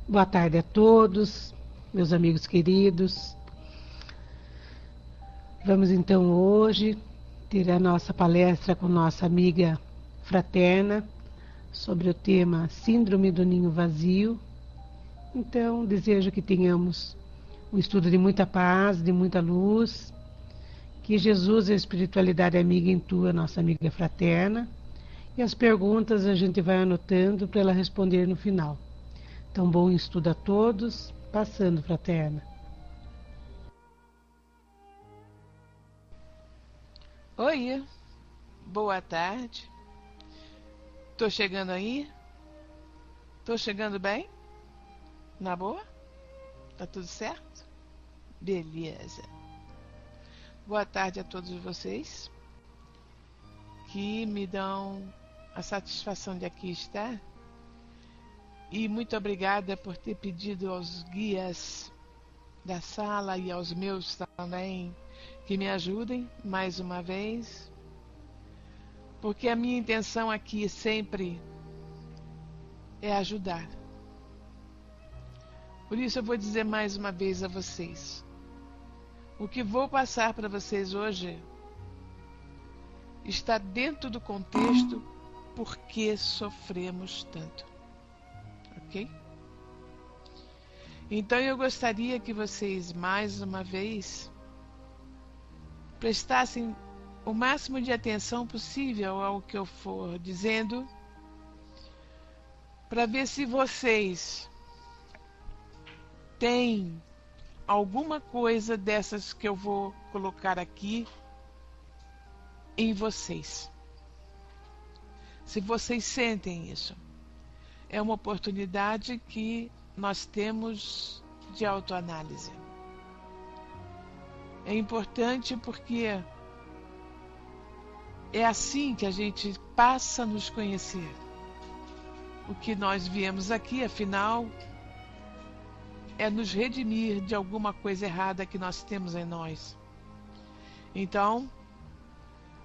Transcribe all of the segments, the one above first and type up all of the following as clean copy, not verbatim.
Boa tarde a todos, meus amigos queridos. Vamos então hoje ter a nossa palestra com nossa amiga fraterna sobre o tema Síndrome do Ninho Vazio. Então, desejo que tenhamos um estudo de muita paz, de muita luz, que Jesus e a espiritualidade amiga intua a nossa amiga fraterna. E as perguntas a gente vai anotando para ela responder no final. Então, bom estudo a todos. Passando, fraterna. Oi, boa tarde. Tô chegando aí? Tô chegando bem? Na boa? Tá tudo certo? Beleza. Boa tarde a todos vocês que me dão a satisfação de aqui estar. E muito obrigada por ter pedido aos guias da sala e aos meus também que me ajudem mais uma vez, porque a minha intenção aqui sempre é ajudar. Por isso eu vou dizer mais uma vez a vocês: o que vou passar para vocês hoje está dentro do contexto por que sofremos tanto, ok? Então eu gostaria que vocês mais uma vez prestassem o máximo de atenção possível ao que eu for dizendo, para ver se vocês têm alguma coisa dessas que eu vou colocar aqui em vocês. Se vocês sentem isso, é uma oportunidade que nós temos de autoanálise. É importante porque é assim que a gente passa a nos conhecer. O que nós viemos aqui, afinal, é nos redimir de alguma coisa errada que nós temos em nós. Então,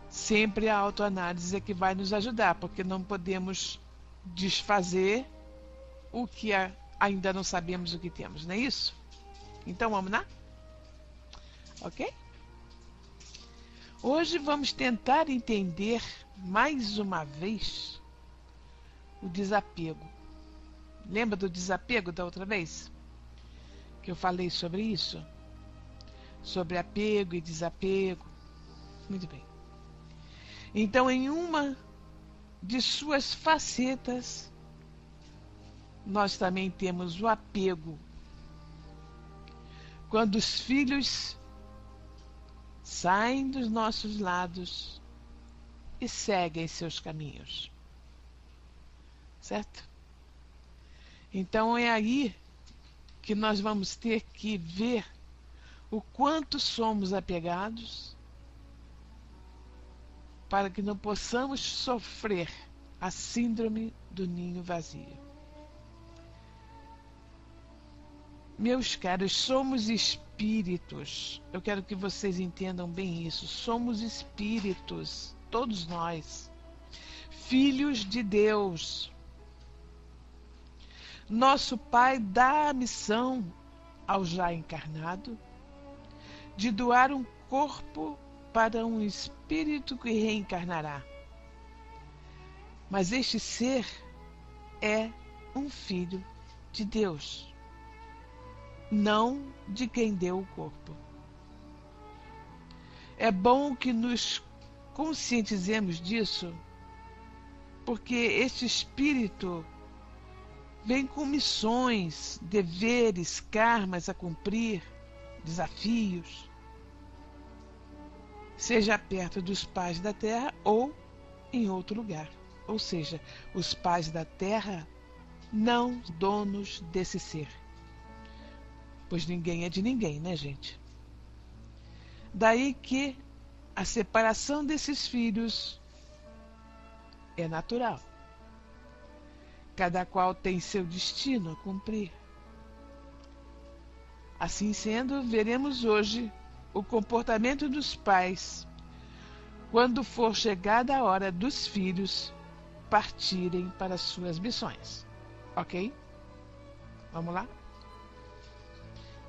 sempre a autoanálise é que vai nos ajudar, porque não podemos desfazer o que ainda não sabemos o que temos, não é isso? Então, vamos lá? Ok? Hoje vamos tentar entender mais uma vez o desapego. Lembra do desapego da outra vez? Que eu falei sobre isso? Sobre apego e desapego. Muito bem. Então, em uma de suas facetas, nós também temos o apego. Quando os filhos saem dos nossos lados e seguem seus caminhos. Certo? Então é aí que nós vamos ter que ver o quanto somos apegados para que não possamos sofrer a síndrome do ninho vazio. Meus caros, somos espíritos. Eu quero que vocês entendam bem isso. Somos espíritos, todos nós, filhos de Deus. Nosso Pai dá a missão ao já encarnado de doar um corpo para um espírito que reencarnará. Mas este ser é um filho de Deus, não de quem deu o corpo. É bom que nos conscientizemos disso, porque este espírito vem com missões, deveres, karmas a cumprir, desafios, seja perto dos pais da Terra ou em outro lugar. Ou seja, os pais da Terra não donos desse ser. Pois ninguém é de ninguém, né, gente? Daí que a separação desses filhos é natural. Cada qual tem seu destino a cumprir. Assim sendo, veremos hoje o comportamento dos pais quando for chegada a hora dos filhos partirem para suas missões. Ok? Vamos lá?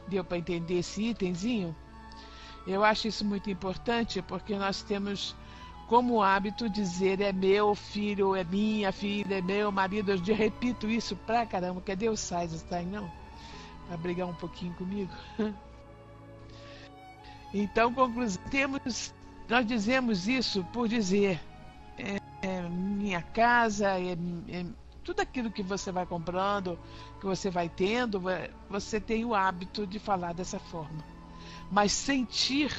Deu para entender esse itemzinho? Eu acho isso muito importante porque nós temos como hábito dizer é meu filho, é minha filha, é meu marido. Eu repito isso pra caramba. Cadê o Sais? Está aí não? Para brigar um pouquinho comigo. Então, nós dizemos isso por dizer é minha casa, tudo aquilo que você vai comprando, que você vai tendo, você tem o hábito de falar dessa forma. Mas sentir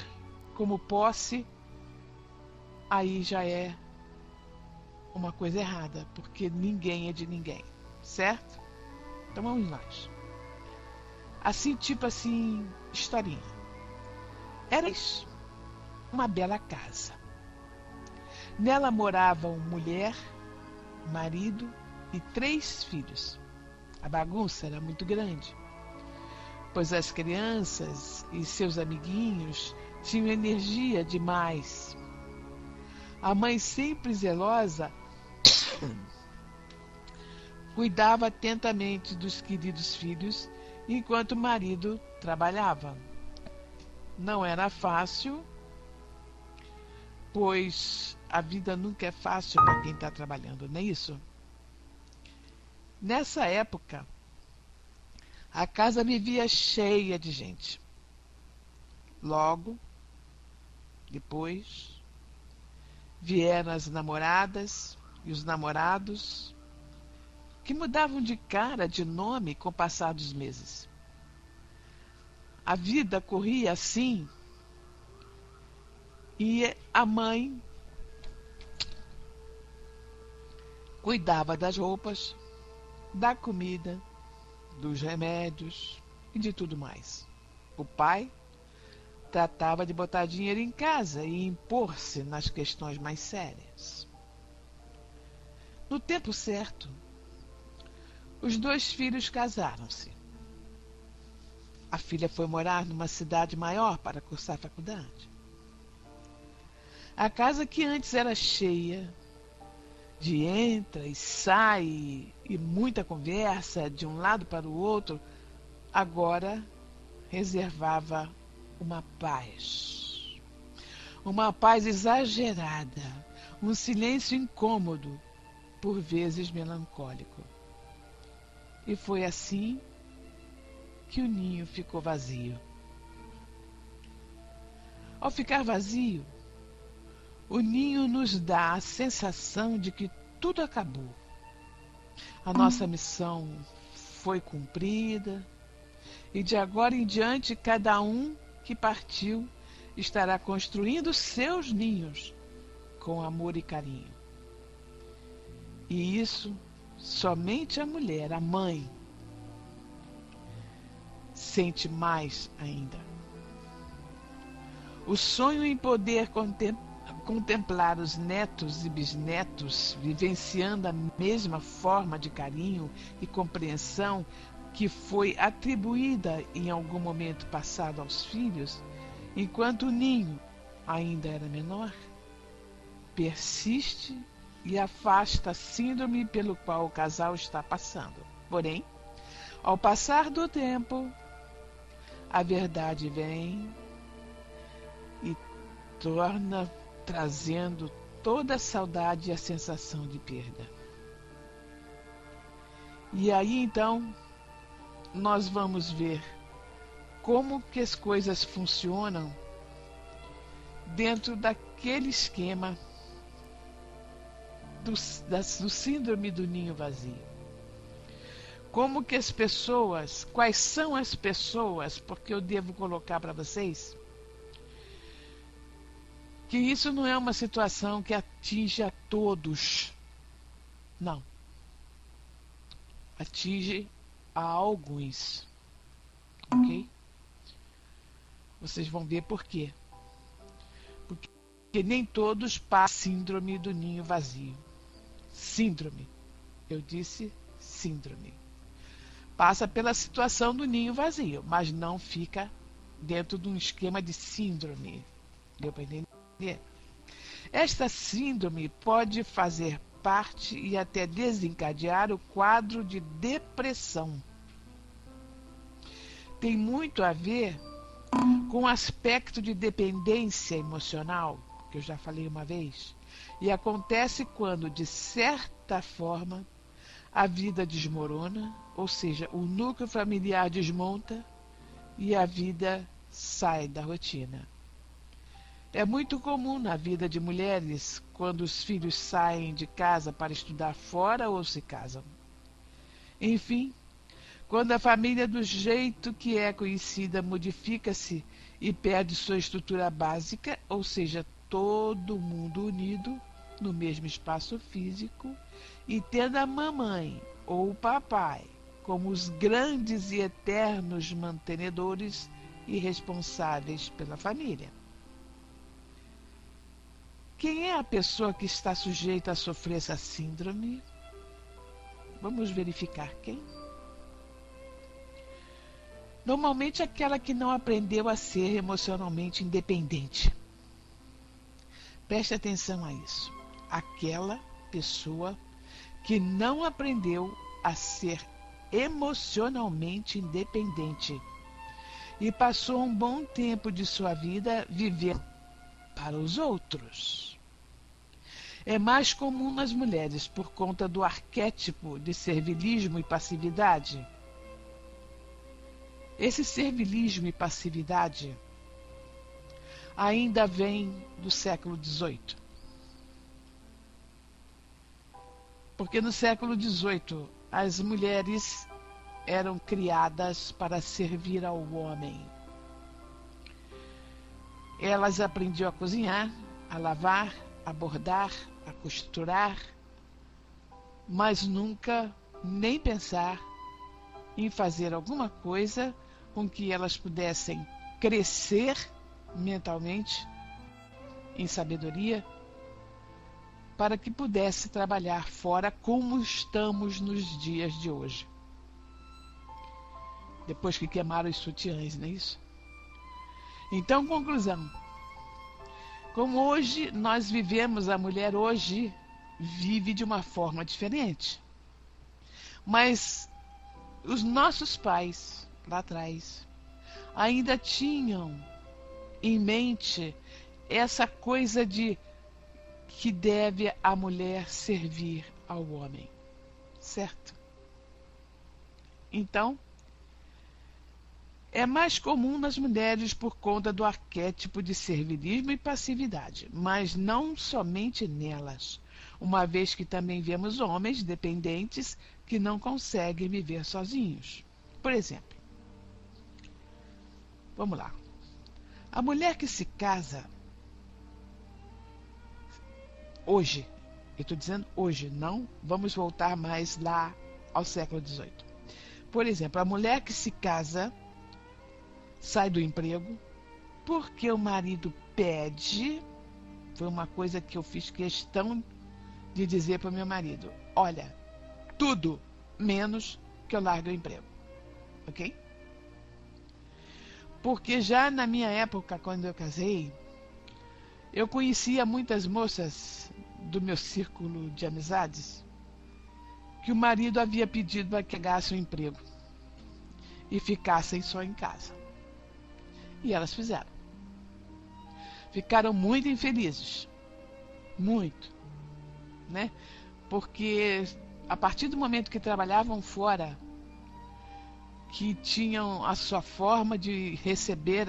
como posse, aí já é uma coisa errada, porque ninguém é de ninguém, certo? Então vamos lá. Assim, tipo assim, historinha. Era uma bela casa. Nela moravam mulher, marido e 3 filhos. A bagunça era muito grande, pois as crianças e seus amiguinhos tinham energia demais. A mãe, sempre zelosa, cuidava atentamente dos queridos filhos, enquanto o marido trabalhava. Não era fácil, pois a vida nunca é fácil para quem está trabalhando, não é isso? Nessa época, a casa vivia cheia de gente. Logo, depois, vieram as namoradas e os namorados, que mudavam de cara, de nome, com o passar dos meses. A vida corria assim, e a mãe cuidava das roupas, da comida, dos remédios e de tudo mais. O pai tratava de botar dinheiro em casa e impor-se nas questões mais sérias. No tempo certo, os 2 filhos casaram-se. A filha foi morar numa cidade maior para cursar a faculdade. A casa, que antes era cheia de entra e sai e muita conversa de um lado para o outro, agora reservava uma paz. Uma paz exagerada, um silêncio incômodo, por vezes melancólico. E foi assim que o ninho ficou vazio. Ao ficar vazio, o ninho nos dá a sensação de que tudo acabou. A nossa missão foi cumprida e de agora em diante cada um que partiu estará construindo seus ninhos com amor e carinho. E isso somente a mulher, a mãe, sente mais ainda. O sonho em poder contemplar os netos e bisnetos vivenciando a mesma forma de carinho e compreensão que foi atribuída em algum momento passado aos filhos, enquanto o ninho ainda era menor, persiste e afasta a síndrome pelo qual o casal está passando. Porém, ao passar do tempo, a verdade vem e torna trazendo toda a saudade e a sensação de perda. E aí então nós vamos ver como que as coisas funcionam dentro daquele esquema do síndrome do ninho vazio. Como que as pessoas, quais são as pessoas, porque eu devo colocar para vocês que isso não é uma situação que atinge a todos. Não. Atinge a alguns. Ok? Vocês vão ver por quê. Porque nem todos passam síndrome do ninho vazio. Síndrome. Eu disse síndrome. Passa pela situação do ninho vazio, mas não fica dentro de um esquema de síndrome. Deu para entender? Esta síndrome pode fazer parte e até desencadear o quadro de depressão. tem muito a ver com o aspecto de dependência emocional, que eu já falei uma vez, e acontece quando, de certa forma, a vida desmorona, ou seja, o núcleo familiar desmonta e a vida sai da rotina. É muito comum na vida de mulheres quando os filhos saem de casa para estudar fora ou se casam. Enfim, quando a família do jeito que é conhecida modifica-se e perde sua estrutura básica, ou seja, todo mundo unido no mesmo espaço físico e tendo a mamãe ou o papai como os grandes e eternos mantenedores e responsáveis pela família. Quem é a pessoa que está sujeita a sofrer essa síndrome? Vamos verificar quem? Normalmente aquela que não aprendeu a ser emocionalmente independente. Preste atenção a isso. Aquela pessoa que não aprendeu a ser emocionalmente independente e passou um bom tempo de sua vida vivendo para os outros. É mais comum nas mulheres por conta do arquétipo de servilismo e passividade. Esse servilismo e passividade ainda vem do século XVIII. Porque no século XVIII as mulheres eram criadas para servir ao homem. Elas aprendiam a cozinhar, a lavar, a bordar, a costurar, mas nunca nem pensar em fazer alguma coisa com que elas pudessem crescer mentalmente, em sabedoria, para que pudesse trabalhar fora como estamos nos dias de hoje. Depois que queimaram os sutiãs, não é isso? Então, conclusão. Como hoje nós vivemos, a mulher hoje vive de uma forma diferente. Mas os nossos pais, lá atrás, ainda tinham em mente essa coisa de que deve a mulher servir ao homem, certo? Então, é mais comum nas mulheres por conta do arquétipo de servilismo e passividade, mas não somente nelas, uma vez que também vemos homens dependentes que não conseguem viver sozinhos. Por exemplo, vamos lá. A mulher que se casa hoje, eu estou dizendo hoje, não vamos voltar mais lá ao século XVIII. Por exemplo, a mulher que se casa sai do emprego porque o marido pede. Foi uma coisa que eu fiz questão de dizer para o meu marido: olha, tudo menos que eu largue o emprego, ok? Porque já na minha época, quando eu casei, eu conhecia muitas moças do meu círculo de amizades que o marido havia pedido para que largasse o emprego e ficassem só em casa. E elas fizeram. Ficaram muito infelizes. Muito. Né? Porque a partir do momento que trabalhavam fora, que tinham a sua forma de receber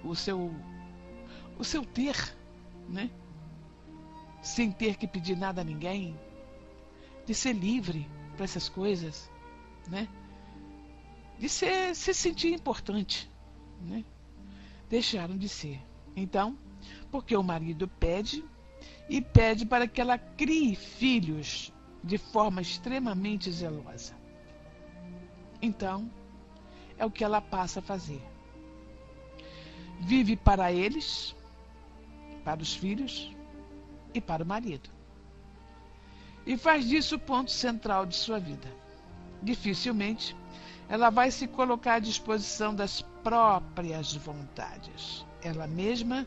o seu ter, né? Sem ter que pedir nada a ninguém, de ser livre para essas coisas, né? De se sentir importante, né? Deixaram de ser. Então, porque o marido pede, e pede para que ela crie filhos de forma extremamente zelosa. Então, é o que ela passa a fazer. Vive para eles, para os filhos e para o marido. E faz disso o ponto central de sua vida. Dificilmente ela vai se colocar à disposição das próprias vontades. Ela mesma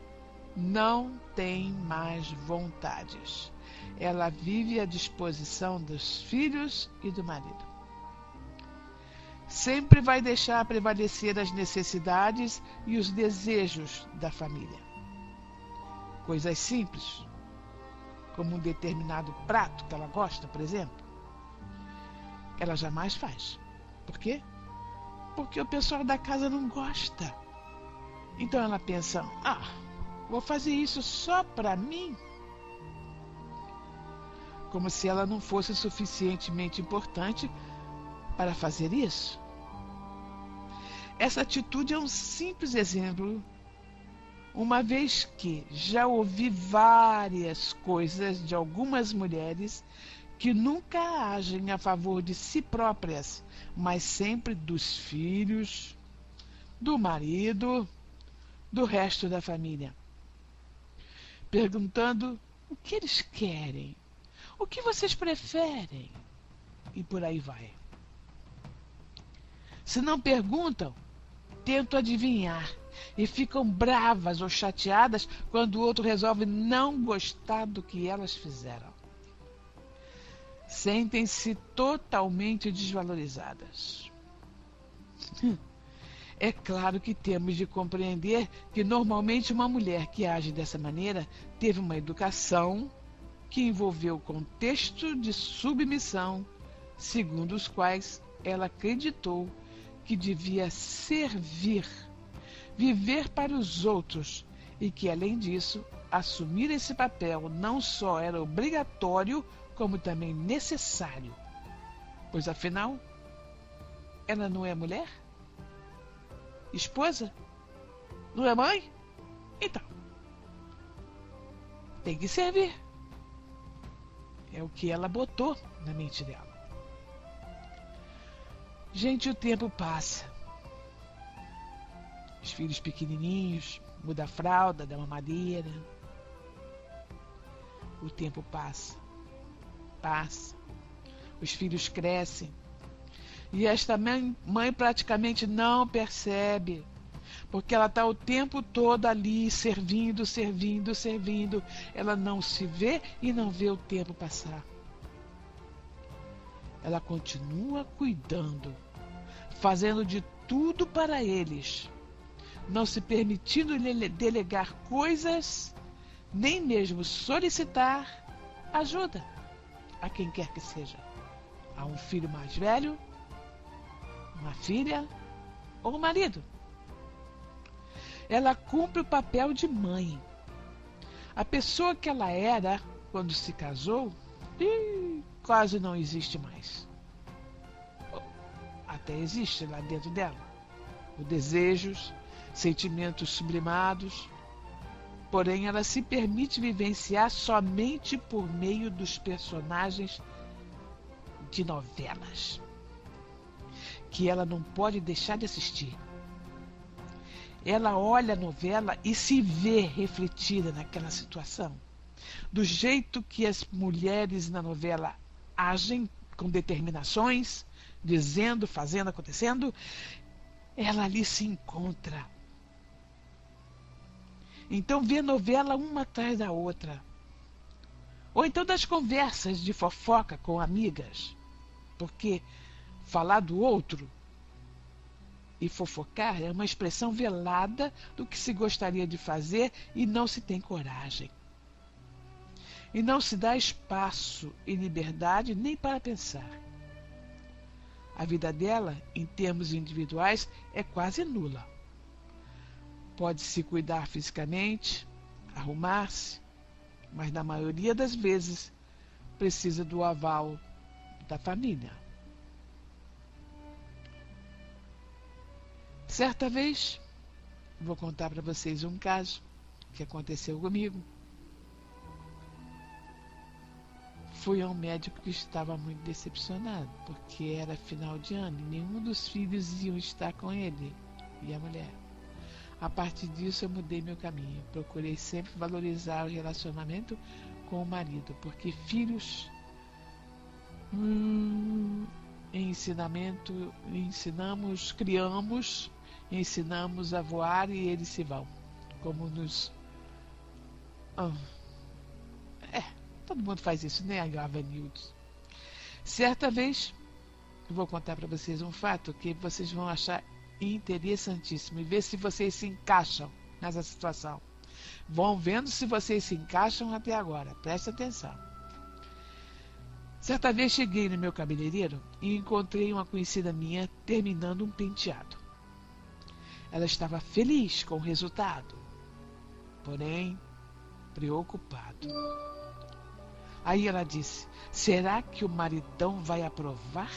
não tem mais vontades. Ela vive à disposição dos filhos e do marido. sempre vai deixar prevalecer as necessidades e os desejos da família. Coisas simples, como um determinado prato que ela gosta, por exemplo, ela jamais faz. Por quê? Porque o pessoal da casa não gosta. Então ela pensa, vou fazer isso só para mim? Como se ela não fosse suficientemente importante para fazer isso. Essa atitude é um simples exemplo, uma vez que já ouvi várias coisas de algumas mulheres que nunca agem a favor de si próprias, mas sempre dos filhos, do marido, do resto da família. Perguntando o que eles querem, o que vocês preferem, e por aí vai. Se não perguntam, tentam adivinhar e ficam bravas ou chateadas quando o outro resolve não gostar do que elas fizeram. Sentem-se totalmente desvalorizadas. É claro que temos de compreender que normalmente uma mulher que age dessa maneira teve uma educação que envolveu o contexto de submissão, segundo os quais ela acreditou que devia servir, viver para os outros e que, além disso, assumir esse papel não só era obrigatório, como também necessário, pois afinal, ela não é mulher? Esposa? Não é mãe? Então, tem que servir. É o que ela botou na mente dela. Gente, o tempo passa. Os filhos pequenininhos, muda a fralda, dá mamadeira. O tempo passa. Passa. Os filhos crescem. E esta mãe praticamente não percebe, porque ela está o tempo todo ali servindo, servindo, servindo. Ela não se vê e não vê o tempo passar. Ela continua cuidando, fazendo de tudo para eles, não se permitindo delegar coisas, nem mesmo solicitar ajuda a quem quer que seja. A um filho mais velho, uma filha ou um marido. Ela cumpre o papel de mãe. A pessoa que ela era quando se casou, quase não existe mais. Até existe lá dentro dela. Os desejos, sentimentos sublimados. Porém, ela se permite vivenciar somente por meio dos personagens de novelas, que ela não pode deixar de assistir. Ela olha a novela e se vê refletida naquela situação. Do jeito que as mulheres na novela agem com determinações, dizendo, fazendo, acontecendo, ela ali se encontra. Então vê novela uma atrás da outra. Ou então das conversas de fofoca com amigas. Porque falar do outro e fofocar é uma expressão velada do que se gostaria de fazer e não se tem coragem. E não se dá espaço e liberdade nem para pensar. A vida dela, em termos individuais, é quase nula. Pode se cuidar fisicamente, arrumar-se, mas na maioria das vezes precisa do aval da família. Certa vez, vou contar para vocês um caso que aconteceu comigo. Fui a um médico que estava muito decepcionado, porque era final de ano e nenhum dos filhos iam estar com ele e a mulher. A partir disso, eu mudei meu caminho. Procurei sempre valorizar o relacionamento com o marido, porque filhos criamos, ensinamos a voar e eles se vão. Como nos... todo mundo faz isso, né, Avenildes? Certa vez, Eu vou contar para vocês um fato que vocês vão achar interessantíssimo e ver se vocês se encaixam nessa situação. Vão vendo se vocês se encaixam até agora. Presta atenção. Certa vez cheguei no meu cabeleireiro e encontrei uma conhecida minha terminando um penteado. Ela estava feliz com o resultado, porém preocupado. Aí ela disse: será que o maridão vai aprovar?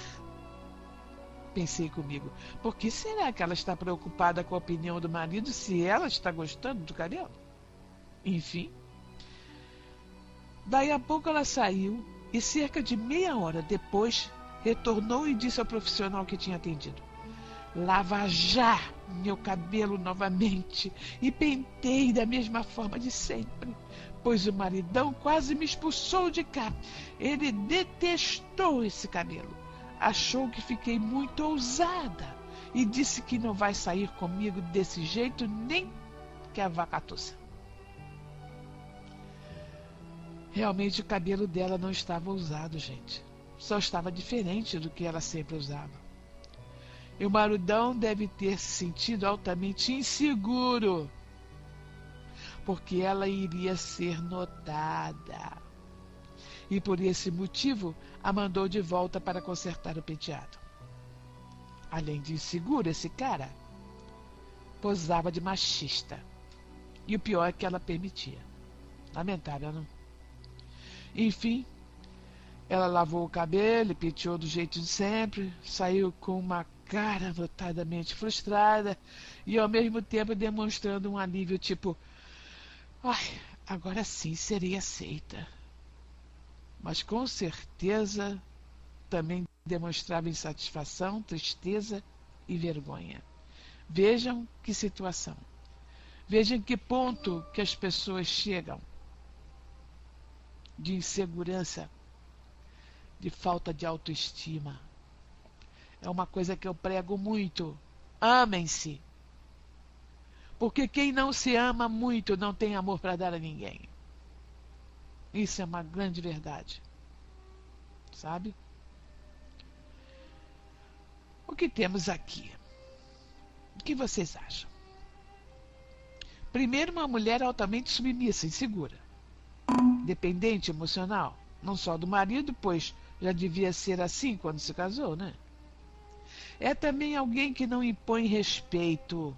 Pensei comigo, por que será que ela está preocupada com a opinião do marido se ela está gostando do cabelo? Enfim. Daí a pouco ela saiu e cerca de meia hora depois retornou e disse ao profissional que tinha atendido: lava já meu cabelo novamente e pentei da mesma forma de sempre, pois o maridão quase me expulsou de cá. Ele detestou esse cabelo. Achou que fiquei muito ousada e disse que não vai sair comigo desse jeito nem que a vaca tussa. Realmente o cabelo dela não estava ousado, gente. Só estava diferente do que ela sempre usava. E o maridão deve ter se sentido altamente inseguro, porque ela iria ser notada. E por esse motivo a mandou de volta para consertar o penteado. Além de inseguro, esse cara posava de machista. E o pior é que ela permitia. Lamentável, não? Enfim, ela lavou o cabelo e penteou do jeito de sempre, saiu com uma cara notadamente frustrada e ao mesmo tempo demonstrando um alívio tipo: ai, agora sim serei aceita. Mas com certeza também demonstrava insatisfação, tristeza e vergonha. Vejam que situação. Vejam que ponto que as pessoas chegam de insegurança, de falta de autoestima. É uma coisa que eu prego muito. Amem-se. Porque quem não se ama muito não tem amor para dar a ninguém. Isso é uma grande verdade. Sabe? O que temos aqui? O que vocês acham? Primeiro, uma mulher altamente submissa, insegura, dependente emocional, não só do marido, pois já devia ser assim quando se casou, né? É também alguém que não impõe respeito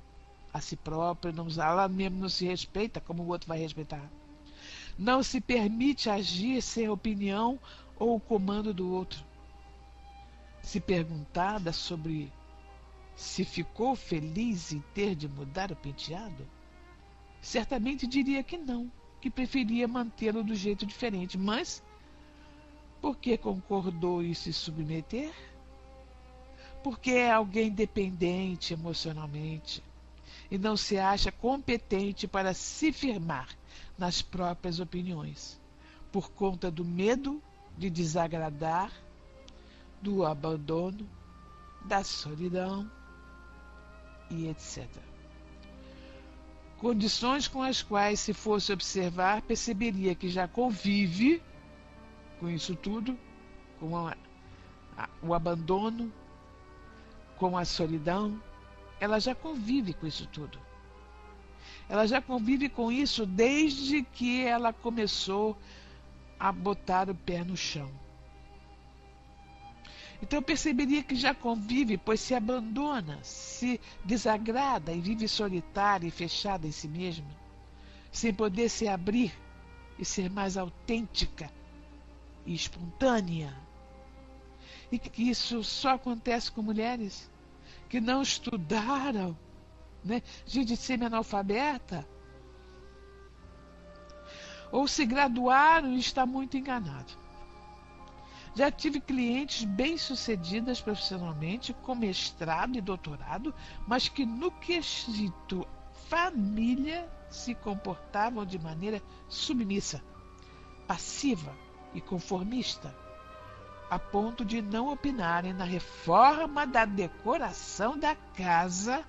a si próprio, ela mesmo não se respeita, como o outro vai respeitar. Não se permite agir sem opinião ou o comando do outro. Se perguntada sobre se ficou feliz em ter de mudar o penteado, certamente diria que não, que preferia mantê-lo do jeito diferente. Mas por que concordou em se submeter? Porque é alguém dependente emocionalmente e não se acha competente para se firmar nas próprias opiniões, por conta do medo de desagradar, do abandono, da solidão e etc. Condições com as quais, se fosse observar, perceberia que já convive com isso tudo, com o abandono, com a solidão. Ela já convive com isso tudo. Ela já convive com isso desde que ela começou a botar o pé no chão. Então eu perceberia que já convive, pois se abandona, se desagrada e vive solitária e fechada em si mesma, sem poder se abrir e ser mais autêntica e espontânea. E que isso só acontece com mulheres que não estudaram, né? Gente semi-analfabeta, ou se graduaram e está muito enganado. Já tive clientes bem-sucedidas profissionalmente, com mestrado e doutorado, mas que no quesito família se comportavam de maneira submissa, passiva e conformista, a ponto de não opinarem na reforma da decoração da casa,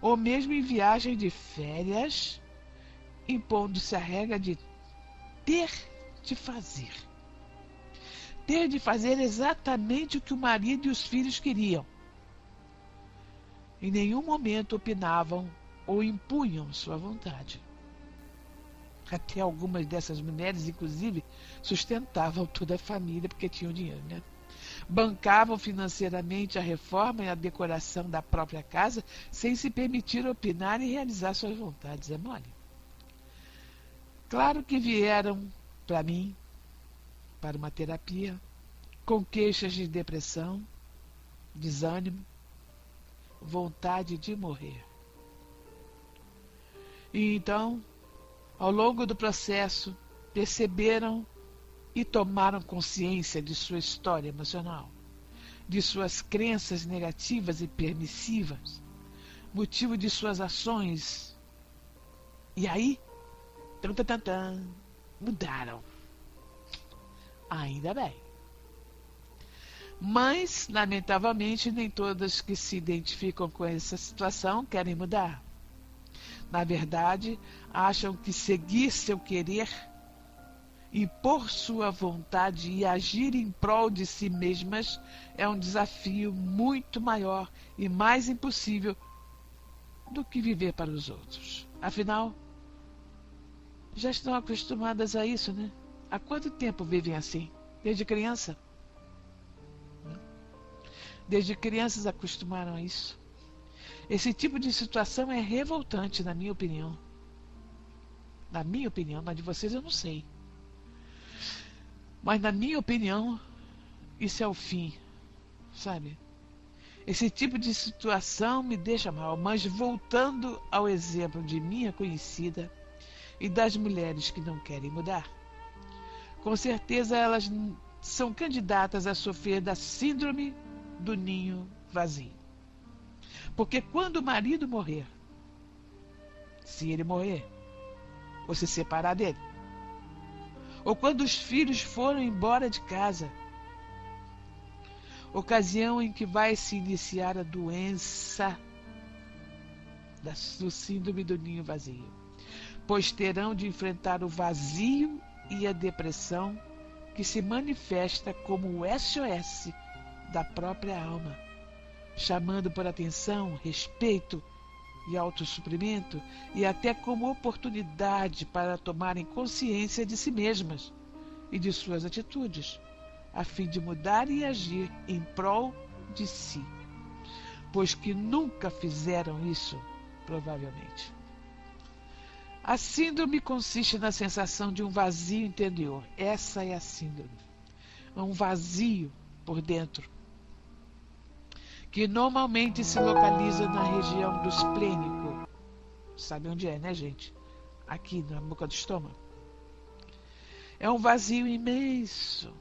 ou mesmo em viagem de férias, impondo-se a regra de ter de fazer. ter de fazer exatamente o que o marido e os filhos queriam. Em nenhum momento opinavam ou impunham sua vontade. Até algumas dessas mulheres, inclusive, sustentavam toda a família porque tinham dinheiro, né? Bancavam financeiramente a reforma e a decoração da própria casa sem se permitir opinar e realizar suas vontades. É mole? Claro que vieram para mim, para uma terapia, com queixas de depressão, desânimo, vontade de morrer. E então, ao longo do processo, perceberam e tomaram consciência de sua história emocional, de suas crenças negativas e permissivas, motivo de suas ações. E aí, mudaram. Ainda bem. Mas, lamentavelmente, nem todas que se identificam com essa situação querem mudar. Na verdade, acham que seguir seu querer, impor sua vontade e agir em prol de si mesmas é um desafio muito maior e mais impossível do que viver para os outros. Afinal, já estão acostumadas a isso, né? Há quanto tempo vivem assim? Desde criança? Desde crianças acostumaram a isso. Esse tipo de situação é revoltante, na minha opinião. Na minha opinião, na de vocês eu não sei. Mas na minha opinião, isso é o fim, sabe? Esse tipo de situação me deixa mal, mas voltando ao exemplo de minha conhecida e das mulheres que não querem mudar, com certeza elas são candidatas a sofrer da síndrome do ninho vazio. Porque quando o marido morrer, se ele morrer, ou se separar dele, ou quando os filhos foram embora de casa, ocasião em que vai se iniciar a doença do síndrome do ninho vazio, pois terão de enfrentar o vazio e a depressão que se manifesta como o SOS da própria alma, chamando por atenção, respeito e autossuprimento, e até como oportunidade para tomarem consciência de si mesmas e de suas atitudes, a fim de mudar e agir em prol de si, pois que nunca fizeram isso, provavelmente. A síndrome consiste na sensação de um vazio interior. Essa é a síndrome. É um vazio por dentro, que normalmente se localiza na região do esplênico. Sabe onde é, né, gente? Aqui, na boca do estômago. É um vazio imenso.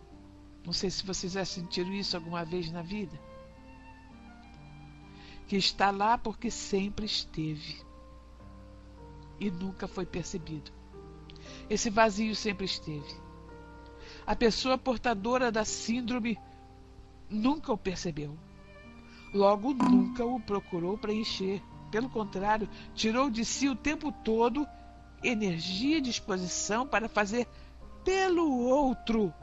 Não sei se vocês já sentiram isso alguma vez na vida. Que está lá porque sempre esteve e nunca foi percebido. Esse vazio sempre esteve. A pessoa portadora da síndrome nunca o percebeu. Logo, nunca o procurou preencher. Pelo contrário, tirou de si o tempo todo energia e disposição para fazer pelo outro.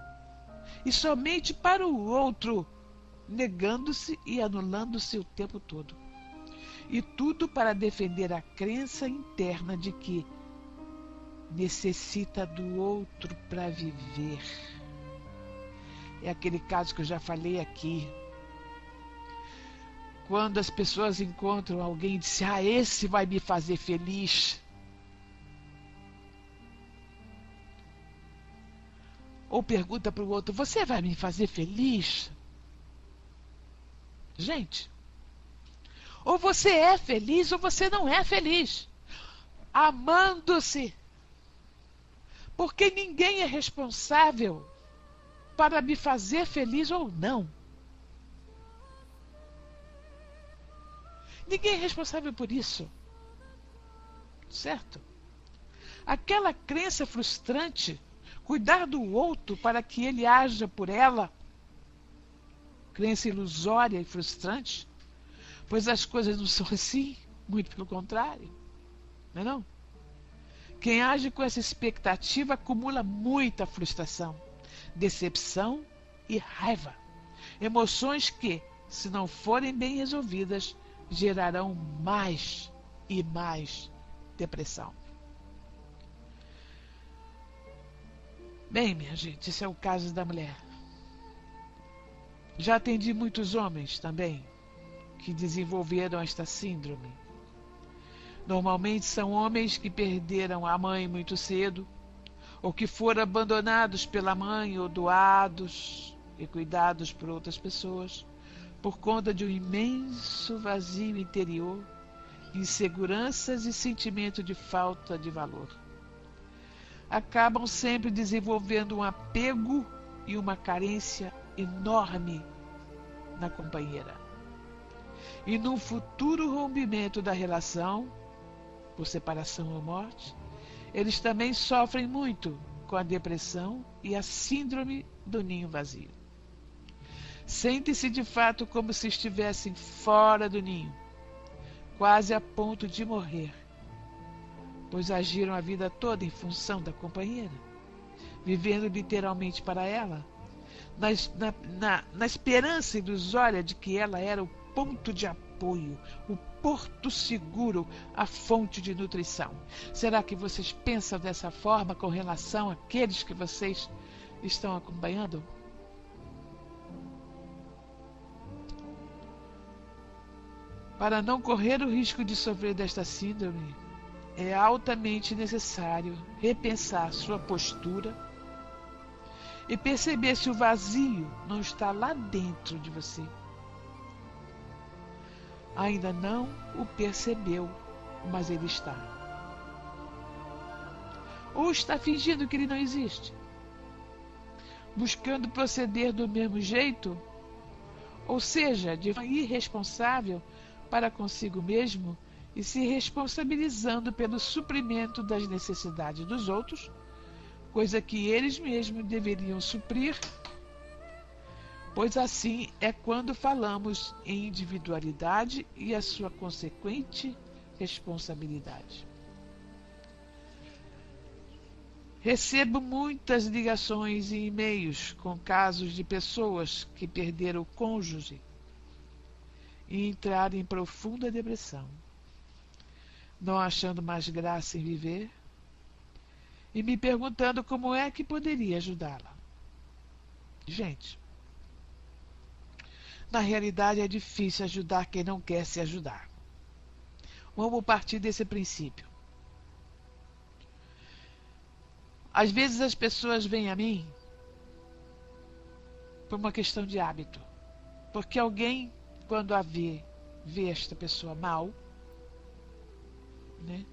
E somente para o outro, negando-se e anulando-se o tempo todo. E tudo para defender a crença interna de que necessita do outro para viver. É aquele caso que eu já falei aqui. Quando as pessoas encontram alguém e dizem, esse vai me fazer feliz. Ou pergunta para o outro, você vai me fazer feliz? Gente, ou você é feliz ou você não é feliz. Amando-se. Porque ninguém é responsável para me fazer feliz ou não. Ninguém é responsável por isso. Certo? Aquela crença frustrante, cuidar do outro para que ele haja por ela, crença ilusória e frustrante, pois as coisas não são assim, muito pelo contrário. Não é não? Quem age com essa expectativa acumula muita frustração, decepção e raiva. Emoções que, se não forem bem resolvidas, gerarão mais e mais depressão. Bem, minha gente, esse é o caso da mulher. Já atendi muitos homens também que desenvolveram esta síndrome. Normalmente são homens que perderam a mãe muito cedo, ou que foram abandonados pela mãe ou doados e cuidados por outras pessoas, por conta de um imenso vazio interior, inseguranças e sentimento de falta de valor. Acabam sempre desenvolvendo um apego e uma carência enorme na companheira. E num futuro rompimento da relação, por separação ou morte, eles também sofrem muito com a depressão e a síndrome do ninho vazio. Sentem-se de fato como se estivessem fora do ninho, quase a ponto de morrer, pois agiram a vida toda em função da companheira, vivendo literalmente para ela, na esperança ilusória de que ela era o ponto de apoio, o porto seguro, a fonte de nutrição. Será que vocês pensam dessa forma com relação àqueles que vocês estão acompanhando? Para não correr o risco de sofrer desta síndrome, é altamente necessário repensar sua postura e perceber se o vazio não está lá dentro de você. Ainda não o percebeu, mas ele está. Ou está fingindo que ele não existe, buscando proceder do mesmo jeito, ou seja, de forma irresponsável para consigo mesmo e se responsabilizando pelo suprimento das necessidades dos outros, coisa que eles mesmos deveriam suprir, pois assim é quando falamos em individualidade e a sua consequente responsabilidade. Recebo muitas ligações e e-mails com casos de pessoas que perderam o cônjuge e entraram em profunda depressão, não achando mais graça em viver e me perguntando como é que poderia ajudá-la. Gente, na realidade é difícil ajudar quem não quer se ajudar. Vamos partir desse princípio. Às vezes as pessoas vêm a mim por uma questão de hábito, porque alguém, quando a vê esta pessoa mal, né,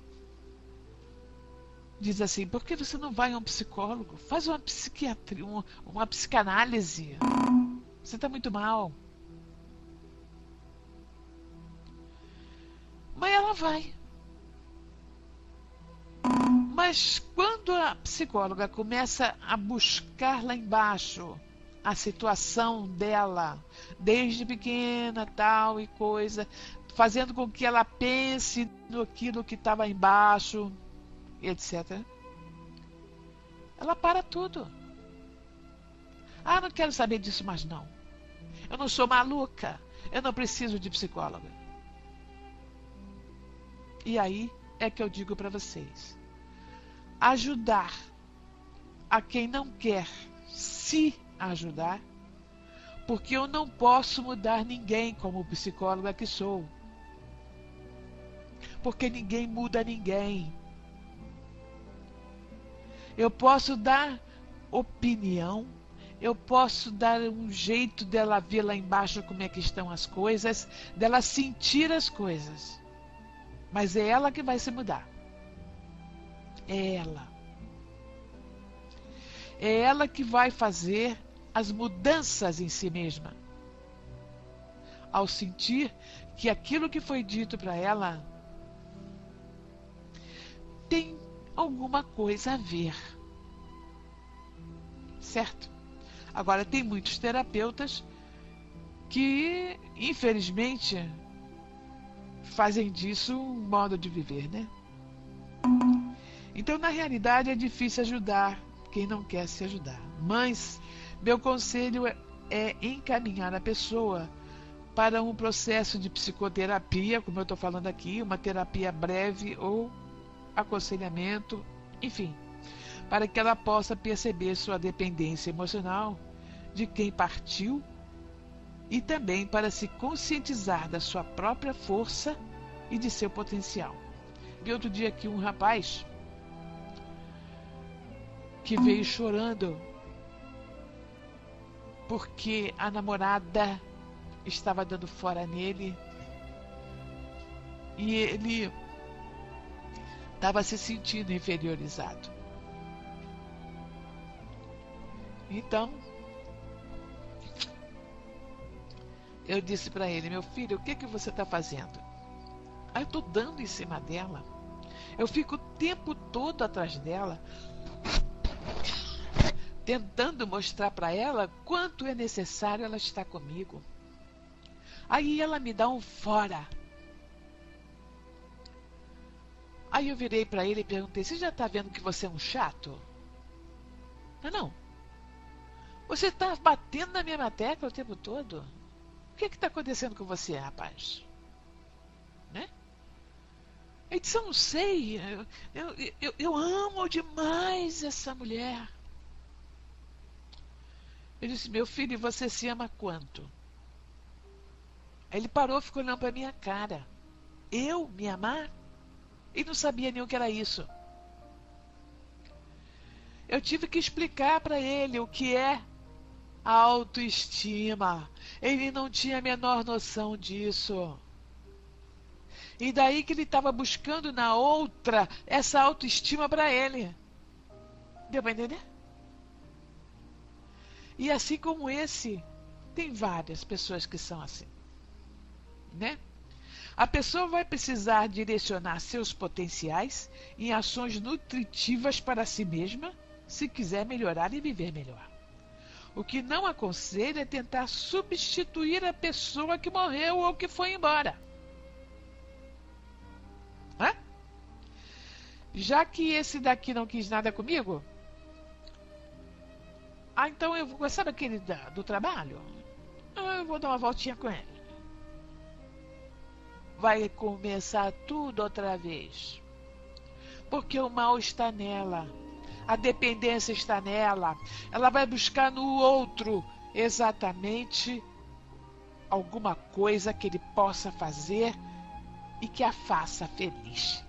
diz assim: por que você não vai a um psicólogo? Faz uma psiquiatria, uma psicanálise. Você está muito mal. Mas ela vai. Mas quando a psicóloga começa a buscar lá embaixo a situação dela, desde pequena, tal e coisa, fazendo com que ela pense naquilo que estava embaixo, etc., ela para tudo. Ah, não quero saber disso mais não. Eu não sou maluca. Eu não preciso de psicóloga. E aí é que eu digo para vocês: ajudar a quem não quer se ajudar, porque eu não posso mudar ninguém como psicóloga que sou. Porque ninguém muda ninguém. Eu posso dar opinião, eu posso dar um jeito dela ver lá embaixo como é que estão as coisas, dela sentir as coisas. Mas é ela que vai se mudar. É ela. É ela que vai fazer as mudanças em si mesma. Ao sentir que aquilo que foi dito para ela tem alguma coisa a ver. Certo? Agora, tem muitos terapeutas que, infelizmente, fazem disso um modo de viver, né? Então, na realidade, é difícil ajudar quem não quer se ajudar. Mas Meu conselho é encaminhar a pessoa para um processo de psicoterapia, como eu estou falando aqui, uma terapia breve ou aconselhamento, enfim, para que ela possa perceber sua dependência emocional de quem partiu e também para se conscientizar da sua própria força e de seu potencial. Vi outro dia aqui um rapaz que veio chorando porque a namorada estava dando fora nele e ele estava se sentindo inferiorizado. Então, eu disse para ele: meu filho, o que você está fazendo? Eu estou dando em cima dela. Eu fico o tempo todo atrás dela, tentando mostrar para ela quanto é necessário ela estar comigo. Aí ela me dá um fora. Aí eu virei para ele e perguntei: você já está vendo que você é um chato? Não. Você está batendo na minha tecla o tempo todo. O que está acontecendo com você, rapaz? Né? Ele disse: eu não sei. Eu amo demais essa mulher. Eu disse: meu filho, você se ama quanto? Aí ele parou e ficou olhando para minha cara. Eu me amar? Ele não sabia nem o que era isso. Eu tive que explicar para ele o que é autoestima. Ele não tinha a menor noção disso. E daí que ele estava buscando na outra essa autoestima para ele. Deu para entender? E assim como esse, tem várias pessoas que são assim, né? A pessoa vai precisar direcionar seus potenciais em ações nutritivas para si mesma, se quiser melhorar e viver melhor. O que não aconselho é tentar substituir a pessoa que morreu ou que foi embora. Hã? Já que esse daqui não quis nada comigo, então eu vou, sabe aquele do trabalho? Eu vou dar uma voltinha com ele. Vai começar tudo outra vez. Porque o mal está nela. A dependência está nela. Ela vai buscar no outro exatamente alguma coisa que ele possa fazer e que a faça feliz.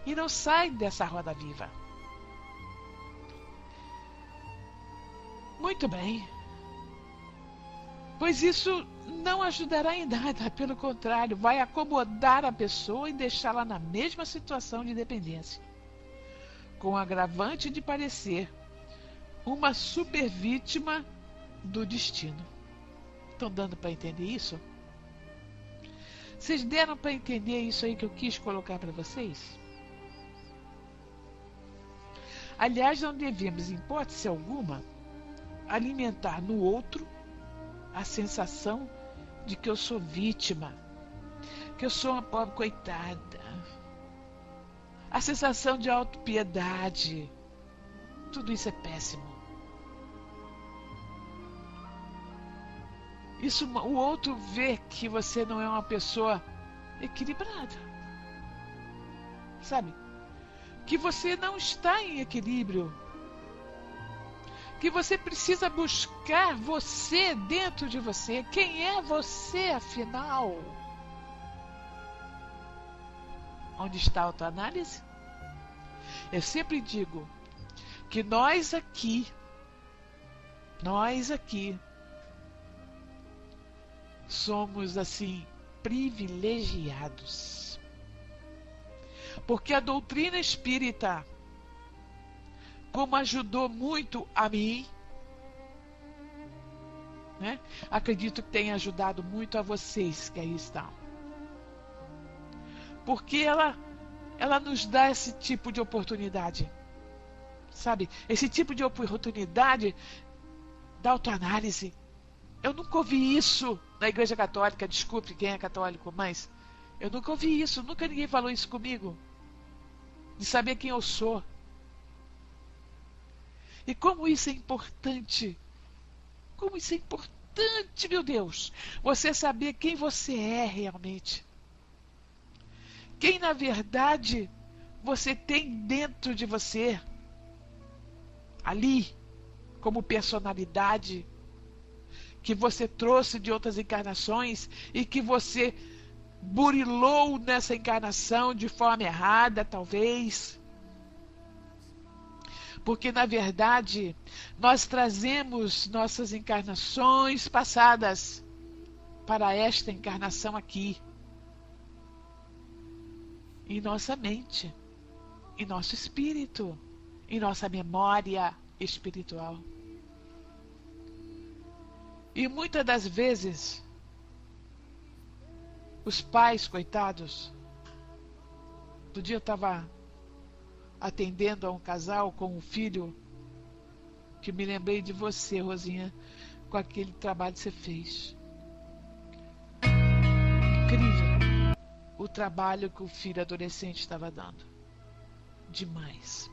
E não sai dessa roda viva. Muito bem. Pois isso não ajudará em nada, pelo contrário, vai acomodar a pessoa e deixá-la na mesma situação de dependência, com o agravante de parecer uma supervítima do destino. Estão dando para entender isso? Vocês deram para entender isso aí que eu quis colocar para vocês? Aliás, não devemos, em hipótese alguma, alimentar no outro a sensação de que eu sou vítima, que eu sou uma pobre coitada, a sensação de autopiedade. Tudo isso é péssimo. Isso, o outro vê que você não é uma pessoa equilibrada, sabe? Que você não está em equilíbrio, que você precisa buscar você dentro de você. Quem é você, afinal? Onde está a autoanálise? Eu sempre digo que nós aqui, somos assim privilegiados. Porque a doutrina espírita, como ajudou muito a mim, né? Acredito que tenha ajudado muito a vocês que aí estão. Porque ela nos dá esse tipo de oportunidade. Sabe? Esse tipo de oportunidade da autoanálise. Eu nunca ouvi isso na Igreja Católica. Desculpe quem é católico, mas eu nunca ouvi isso. Nunca ninguém falou isso comigo. De saber quem eu sou. E como isso é importante. Como isso é importante, meu Deus. Você saber quem você é realmente. Quem, na verdade, você tem dentro de você. Ali, como personalidade. Que você trouxe de outras encarnações e que você burilou nessa encarnação de forma errada, talvez. Porque, na verdade, nós trazemos nossas encarnações passadas para esta encarnação aqui. Em nossa mente, em nosso espírito, em nossa memória espiritual. E muitas das vezes, os pais, coitados, outro dia eu estava atendendo a um casal com um filho, que me lembrei de você, Rosinha, com aquele trabalho que você fez. Incrível o trabalho que o filho adolescente estava dando. Demais.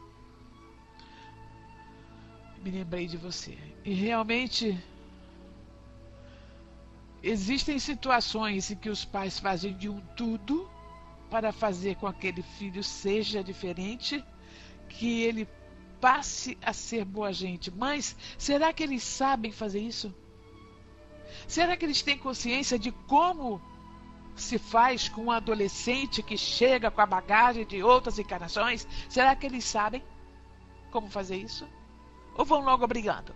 Me lembrei de você. E realmente existem situações em que os pais fazem de um tudo para fazer com que aquele filho seja diferente, que ele passe a ser boa gente. Mas será que eles sabem fazer isso? Será que eles têm consciência de como se faz com um adolescente que chega com a bagagem de outras encarnações? Será que eles sabem como fazer isso? Ou vão logo brigando?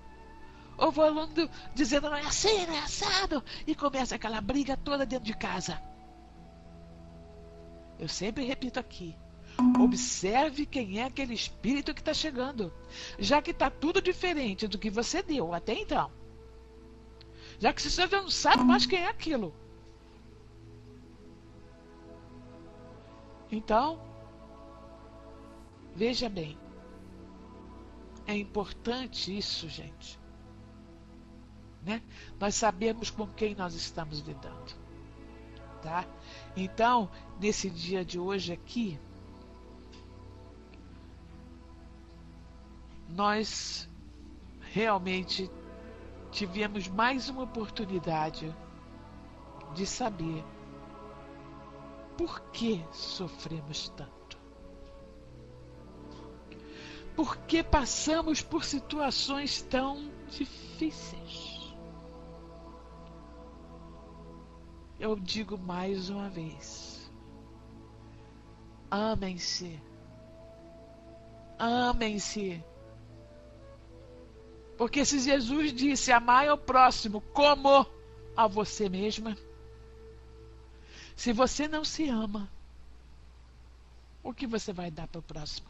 Ou vão logo dizendo não é assim, não é assado? E começa aquela briga toda dentro de casa. Eu sempre repito aqui. Observe quem é aquele espírito que está chegando. Já que está tudo diferente do que você deu até então. Já que você já não sabe mais quem é aquilo. Então, veja bem. É importante isso, gente. Né? Nós sabemos com quem nós estamos lidando. Tá? Então, nesse dia de hoje aqui, nós realmente tivemos mais uma oportunidade de saber por que sofremos tanto. Por que passamos por situações tão difíceis? Eu digo mais uma vez. Amem-se. Amem-se. Porque se Jesus disse amai ao próximo como a você mesma, se você não se ama, o que você vai dar para o próximo?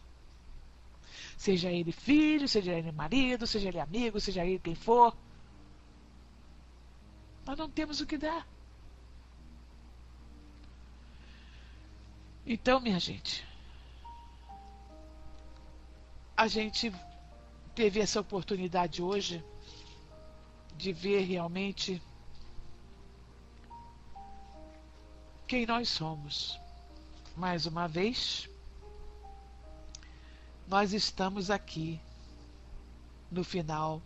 Seja ele filho, seja ele marido, seja ele amigo, seja ele quem for. Nós não temos o que dar. Então, minha gente, a gente teve essa oportunidade hoje de ver realmente quem nós somos. Mais uma vez, nós estamos aqui no final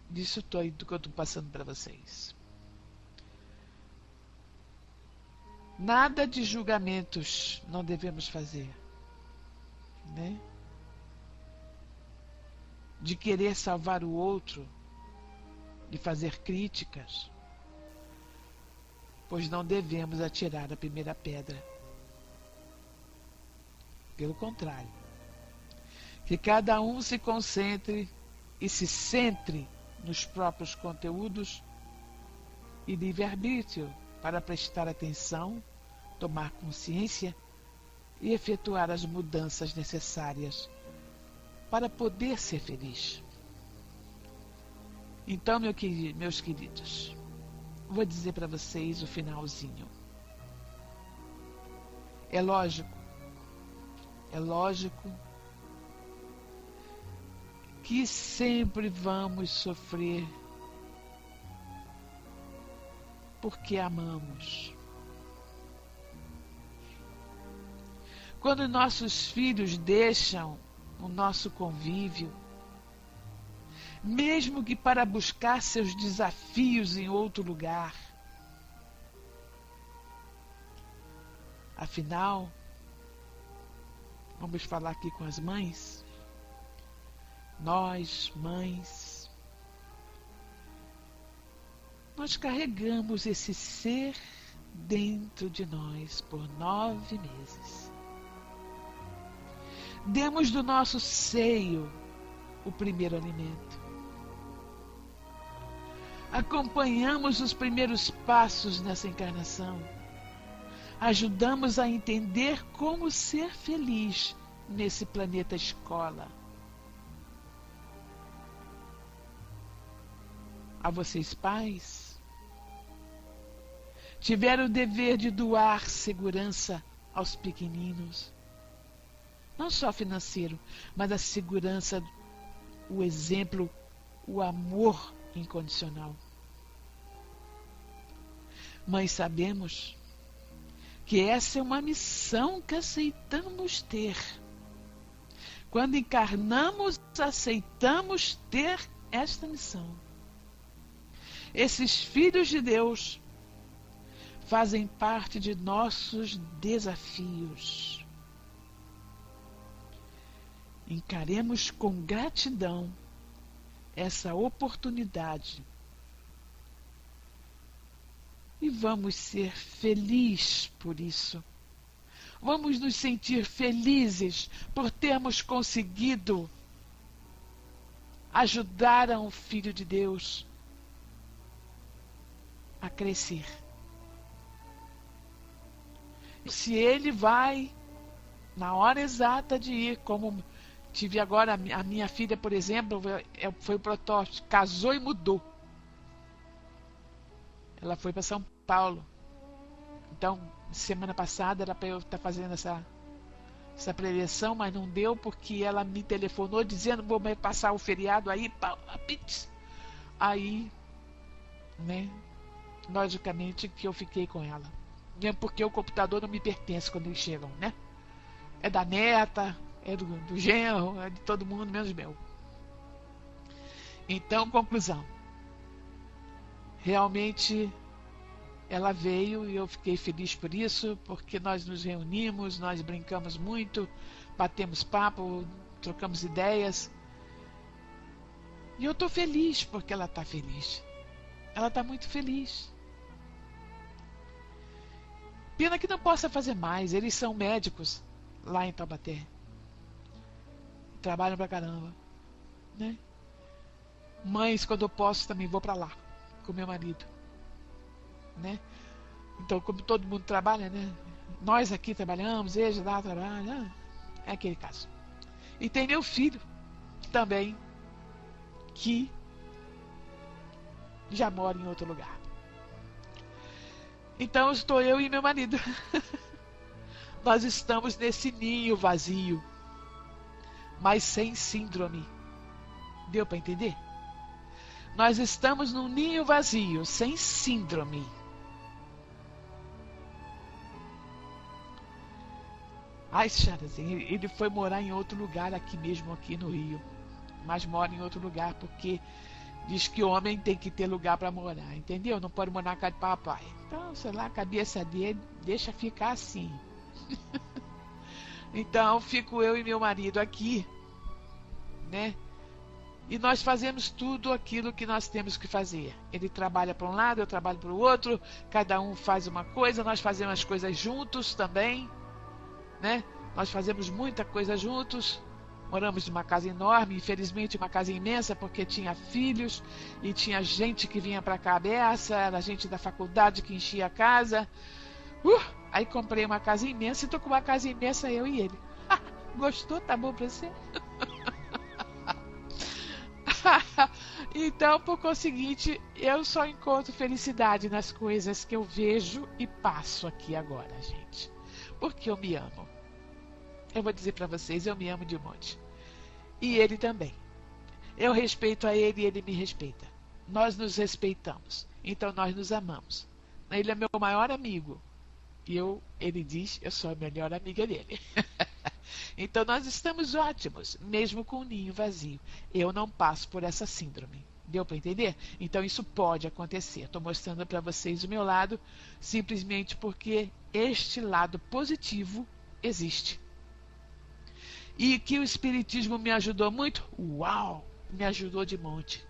disso tudo que eu estou passando para vocês. Nada de julgamentos não devemos fazer, né? De querer salvar o outro, de fazer críticas, pois não devemos atirar a primeira pedra. Pelo contrário, que cada um se concentre e se centre nos próprios conteúdos e livre-arbítrio para prestar atenção, tomar consciência e efetuar as mudanças necessárias para poder ser feliz. Então, meus queridos, vou dizer para vocês o finalzinho. É lógico que sempre vamos sofrer porque amamos. Quando nossos filhos deixam o nosso convívio, mesmo que para buscar seus desafios em outro lugar. Afinal, vamos falar aqui com as mães. Nós, mães, nós carregamos esse ser dentro de nós por 9 meses. Demos do nosso seio o primeiro alimento. Acompanhamos os primeiros passos nessa encarnação. Ajudamos a entender como ser feliz nesse planeta escola. A vocês, pais, tiveram o dever de doar segurança aos pequeninos. Não só financeiro, mas a segurança, o exemplo, o amor incondicional. Mães, sabemos que essa é uma missão que aceitamos ter. Quando encarnamos, aceitamos ter esta missão. Esses filhos de Deus fazem parte de nossos desafios. Encaremos com gratidão essa oportunidade e vamos ser felizes por isso. Vamos nos sentir felizes por termos conseguido ajudar a um filho de Deus a crescer. Se ele vai na hora exata de ir, como tive agora a minha filha, por exemplo, foi o protótipo, casou e mudou. Ela foi para São Paulo. Então, semana passada era para eu estar fazendo essa preleção, mas não deu porque ela me telefonou dizendo: vou passar o feriado aí, aí, né? Logicamente que eu fiquei com ela. Mesmo porque o computador não me pertence quando eles chegam, né? É da neta, é do genro, é de todo mundo, menos meu. Então, conclusão. Realmente, ela veio e eu fiquei feliz por isso, porque nós nos reunimos, nós brincamos muito, batemos papo, trocamos ideias. E eu estou feliz porque ela está feliz. Ela está muito feliz. Pena que não possa fazer mais. Eles são médicos lá em Taubaté. Trabalham pra caramba, né? Mães, quando eu posso, também vou pra lá com meu marido, né? Então, como todo mundo trabalha, né? Nós aqui trabalhamos, eles lá trabalham. É aquele caso. E tem meu filho também, que já mora em outro lugar. Então estou eu e meu marido. Nós estamos nesse ninho vazio, mas sem síndrome. Deu para entender? Nós estamos num ninho vazio, sem síndrome. Ai, Charazinho, ele foi morar em outro lugar aqui mesmo, aqui no Rio. Mas mora em outro lugar porque diz que homem tem que ter lugar para morar, entendeu? Não pode morar na casa de papai. Então, sei lá, a cabeça dele deixa ficar assim. Então, fico eu e meu marido aqui, né? E nós fazemos tudo aquilo que nós temos que fazer. Ele trabalha para um lado, eu trabalho para o outro, cada um faz uma coisa, nós fazemos as coisas juntos também, né? Nós fazemos muita coisa juntos. Moramos numa casa enorme, infelizmente uma casa imensa, porque tinha filhos e tinha gente que vinha para cá beça, era gente da faculdade que enchia a casa. Aí comprei uma casa imensa e tô com uma casa imensa, eu e ele. Gostou? Tá bom pra você? Então, por conseguinte, eu só encontro felicidade nas coisas que eu vejo e passo aqui agora, gente. Porque eu me amo. Eu vou dizer pra vocês, eu me amo de um monte. E ele também. Eu respeito a ele e ele me respeita. Nós nos respeitamos. Então nós nos amamos. Ele é meu maior amigo. E ele diz, eu sou a melhor amiga dele. Então nós estamos ótimos, mesmo com o ninho vazio. Eu não passo por essa síndrome. Deu para entender? Então isso pode acontecer. Estou mostrando para vocês o meu lado, simplesmente porque este lado positivo existe. E que o Espiritismo me ajudou muito? Uau! Me ajudou de monte.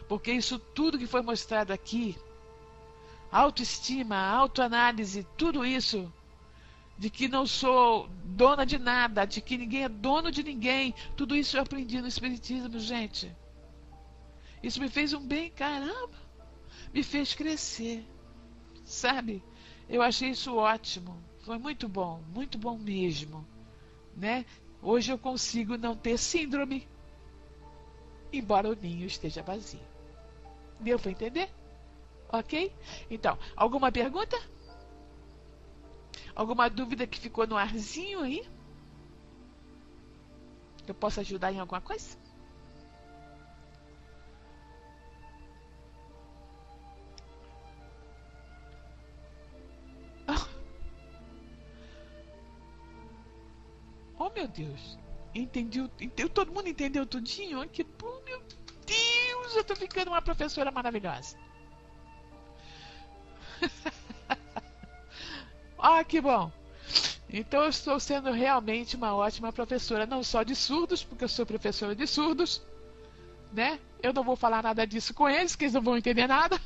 Porque isso tudo que foi mostrado aqui, autoestima, autoanálise, tudo isso, de que não sou dona de nada, de que ninguém é dono de ninguém, tudo isso eu aprendi no Espiritismo, gente. Isso me fez um bem, caramba, me fez crescer, sabe? Eu achei isso ótimo, foi muito bom mesmo, né? Hoje eu consigo não ter síndrome, embora o ninho esteja vazio. Deu para entender? Ok? Então, alguma pergunta? Alguma dúvida que ficou no arzinho aí? Eu posso ajudar em alguma coisa? Oh, meu Deus. Todo mundo entendeu tudinho? Oh, meu Deus, eu tô ficando uma professora maravilhosa. Ah, que bom. Então eu estou sendo realmente uma ótima professora, não só de surdos, porque eu sou professora de surdos, né? Eu não vou falar nada disso com eles, que eles não vão entender nada.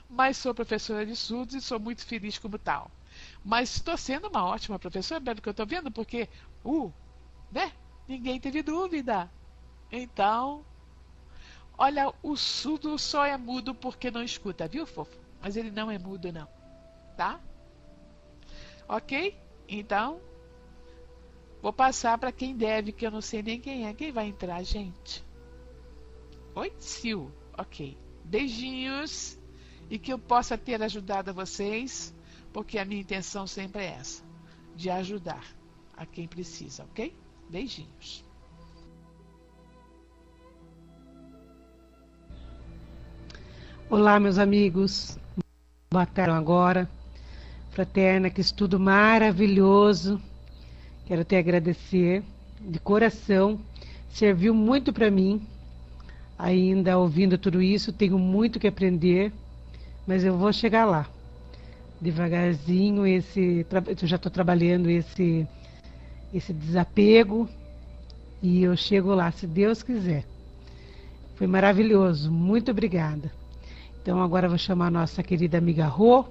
Mas sou professora de surdos e sou muito feliz como tal. Mas estou sendo uma ótima professora, pelo que eu estou vendo, porque, né? Ninguém teve dúvida. Então, olha, o surdo só é mudo porque não escuta, viu, fofo? Mas ele não é mudo, não. Tá? Ok? Então, vou passar para quem deve, que eu não sei nem quem é. Quem vai entrar, gente? Oi, Sil. Ok. Beijinhos. E que eu possa ter ajudado a vocês, porque a minha intenção sempre é essa, de ajudar a quem precisa, ok? Beijinhos. Olá, meus amigos. Boa tarde agora. Fraterna, que estudo maravilhoso. Quero te agradecer de coração. Serviu muito para mim. Ainda ouvindo tudo isso, tenho muito que aprender, mas eu vou chegar lá. Devagarzinho, eu já estou trabalhando esse desapego e eu chego lá, se Deus quiser. Foi maravilhoso, muito obrigada. Então agora eu vou chamar a nossa querida amiga Rô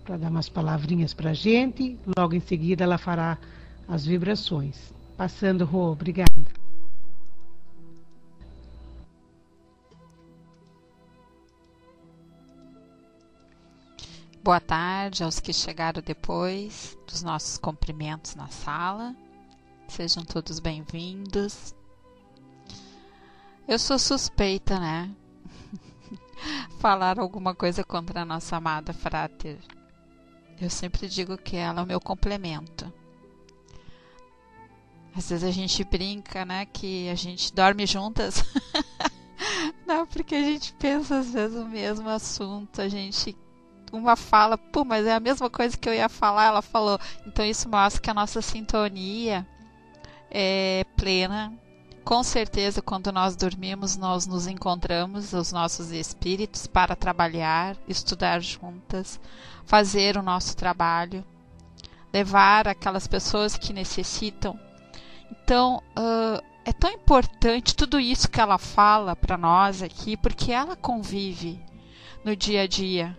para dar umas palavrinhas para a gente. Logo em seguida ela fará as vibrações. Passando, Rô, obrigada. Boa tarde aos que chegaram depois dos nossos cumprimentos na sala. Sejam todos bem-vindos. Eu sou suspeita, né? Falar alguma coisa contra a nossa amada Frater. Eu sempre digo que ela é o meu complemento. Às vezes a gente brinca, né? Que a gente dorme juntas. Não, porque a gente pensa às vezes o mesmo assunto. Uma fala, mas é a mesma coisa que eu ia falar, ela falou. Então isso mostra que a nossa sintonia é plena. Com certeza, quando nós dormimos, nós nos encontramos, os nossos espíritos, para trabalhar, estudar juntas, fazer o nosso trabalho, levar aquelas pessoas que necessitam. Então, é tão importante tudo isso que ela fala para nós aqui, porque ela convive no dia a dia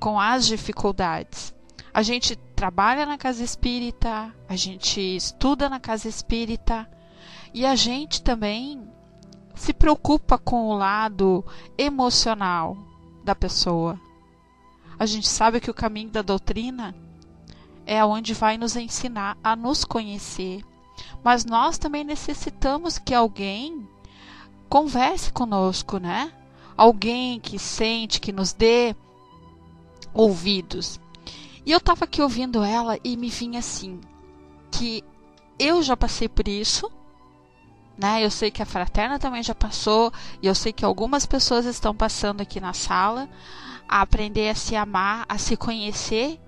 com as dificuldades. A gente trabalha na casa espírita, a gente estuda na casa espírita e a gente também se preocupa com o lado emocional da pessoa. A gente sabe que o caminho da doutrina é onde vai nos ensinar a nos conhecer, mas nós também necessitamos que alguém converse conosco, né? Alguém que sente, que nos dê ouvidos. E eu estava aqui ouvindo ela e me vinha assim, que eu já passei por isso, né? Eu sei que a Fraterna também já passou, e eu sei que algumas pessoas estão passando aqui na sala, a aprender a se amar, a se conhecer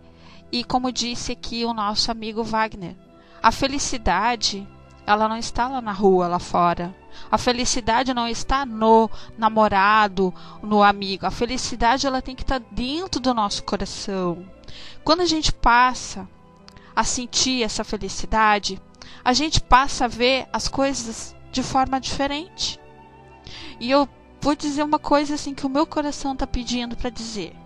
E como disse aqui o nosso amigo Wagner, a felicidade, ela não está lá na rua, lá fora. A felicidade não está no namorado, no amigo. A felicidade, ela tem que estar dentro do nosso coração. Quando a gente passa a sentir essa felicidade, a gente passa a ver as coisas de forma diferente. E eu vou dizer uma coisa assim que o meu coração está pedindo para dizer.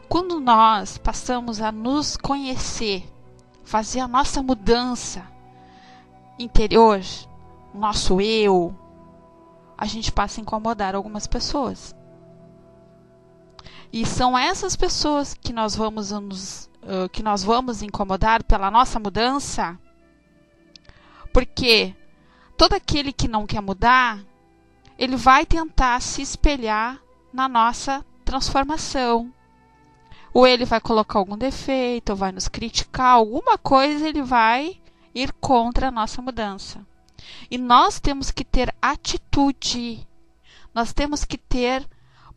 Quando nós passamos a nos conhecer, fazer a nossa mudança interior, nosso eu, a gente passa a incomodar algumas pessoas. E são essas pessoas que nós vamos incomodar pela nossa mudança, porque todo aquele que não quer mudar, ele vai tentar se espelhar na nossa transformação. Ou ele vai colocar algum defeito, ou vai nos criticar, alguma coisa ele vai ir contra a nossa mudança. E nós temos que ter atitude, nós temos que ter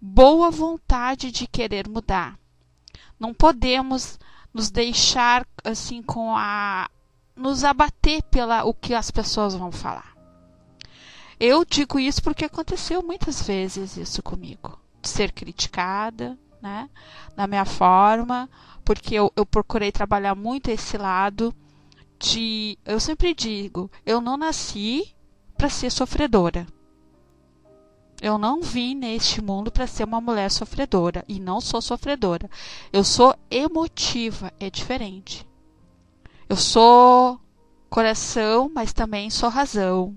boa vontade de querer mudar. Não podemos nos deixar assim nos abater o que as pessoas vão falar. Eu digo isso porque aconteceu muitas vezes isso comigo, de ser criticada, né, na minha forma, porque eu procurei trabalhar muito esse lado eu sempre digo, eu não nasci para ser sofredora. Eu não vim neste mundo para ser uma mulher sofredora, e não sou sofredora. Eu sou emotiva, é diferente. Eu sou coração, mas também sou razão.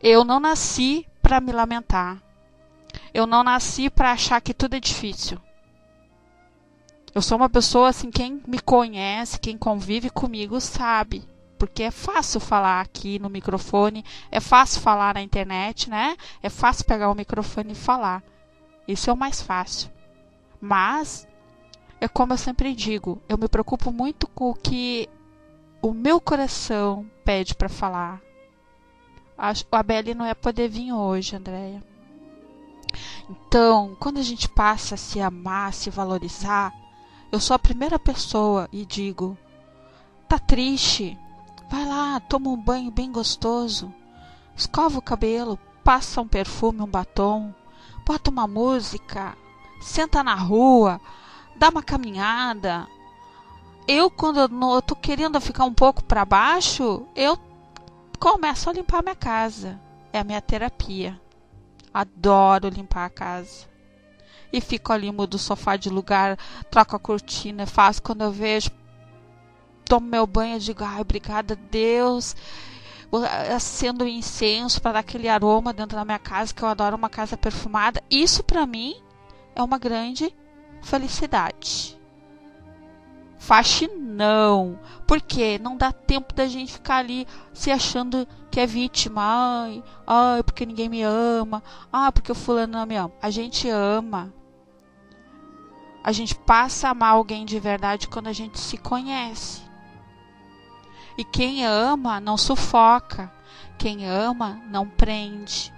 Eu não nasci para me lamentar. Eu não nasci para achar que tudo é difícil. Eu sou uma pessoa assim, quem me conhece, quem convive comigo sabe. Porque é fácil falar aqui no microfone, é fácil falar na internet, né? É fácil pegar o microfone e falar. Isso é o mais fácil. Mas, é como eu sempre digo, eu me preocupo muito com o que o meu coração pede para falar. A Beli não ia poder vir hoje, Andréia. Então, quando a gente passa a se amar, a se valorizar, eu sou a primeira pessoa e digo, tá triste? Vai lá, toma um banho bem gostoso, escova o cabelo, passa um perfume, um batom, bota uma música, senta na rua, dá uma caminhada. Quando eu tô querendo ficar um pouco para baixo, eu começo a limpar minha casa. É a minha terapia. Adoro limpar a casa. E fico ali, mudo o sofá de lugar, troco a cortina, faço quando eu vejo, tomo meu banho, eu digo, ai, obrigada a Deus, acendo o incenso para dar aquele aroma dentro da minha casa, que eu adoro uma casa perfumada. Isso para mim é uma grande felicidade. Faxinão, porque não dá tempo da gente ficar ali se achando que é vítima. Ai, porque ninguém me ama, porque o fulano não me ama. A gente ama. A gente passa a amar alguém de verdade quando a gente se conhece. E quem ama não sufoca. Quem ama não prende.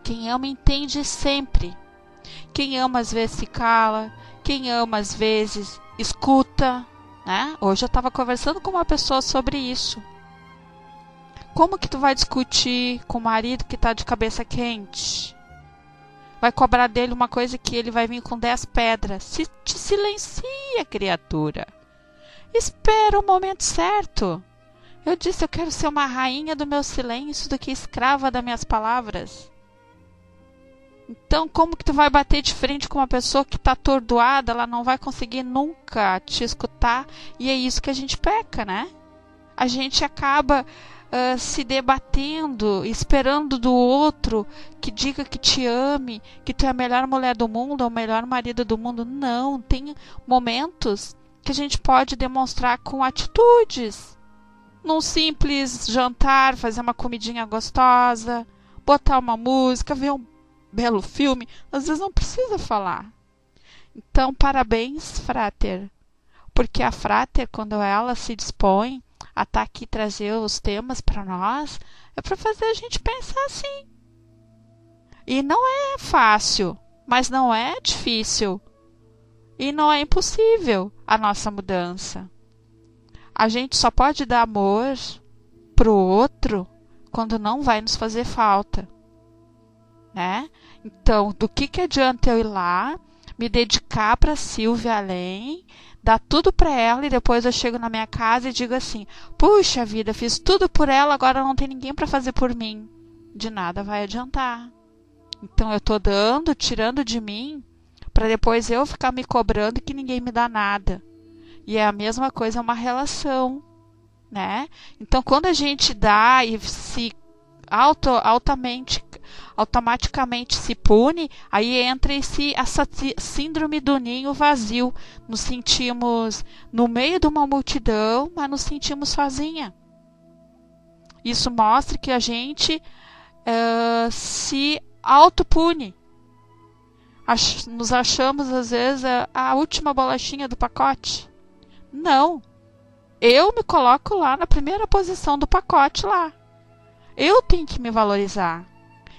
Quem ama entende sempre. Quem ama às vezes se cala. Quem ama às vezes escuta, né? Hoje eu estava conversando com uma pessoa sobre isso. Como que tu vai discutir com o marido que está de cabeça quente? Vai cobrar dele uma coisa que ele vai vir com 10 pedras. Te silencia, criatura. Espera o momento certo. Eu disse, eu quero ser uma rainha do meu silêncio do que escrava das minhas palavras. Então, como que tu vai bater de frente com uma pessoa que está atordoada? Ela não vai conseguir nunca te escutar. E é isso que a gente peca, né? A gente acaba se debatendo, esperando do outro que diga que te ame, que tu é a melhor mulher do mundo, ou o melhor marido do mundo. Não, tem momentos que a gente pode demonstrar com atitudes. Num simples jantar, fazer uma comidinha gostosa, botar uma música, ver um belo filme, às vezes não precisa falar. Então, parabéns, Frater, porque a Frater, quando ela se dispõe a estar aqui trazer os temas para nós, é para fazer a gente pensar assim. E não é fácil, mas não é difícil. E não é impossível a nossa mudança. A gente só pode dar amor pro outro quando não vai nos fazer falta, né? Então, do que adianta eu ir lá, me dedicar para Silvia além, dar tudo para ela e depois eu chego na minha casa e digo assim: puxa vida, fiz tudo por ela, agora não tem ninguém para fazer por mim. De nada vai adiantar. Então eu tô dando, tirando de mim, para depois eu ficar me cobrando que ninguém me dá nada. E é a mesma coisa, uma relação, né? Então quando a gente dá e se automaticamente se pune, aí entra essa síndrome do ninho vazio. Nos sentimos no meio de uma multidão, mas nos sentimos sozinha. Isso mostra que a gente se autopune. Nos achamos às vezes a última bolachinha do pacote. Não. Eu me coloco lá na primeira posição do pacote lá. Eu tenho que me valorizar.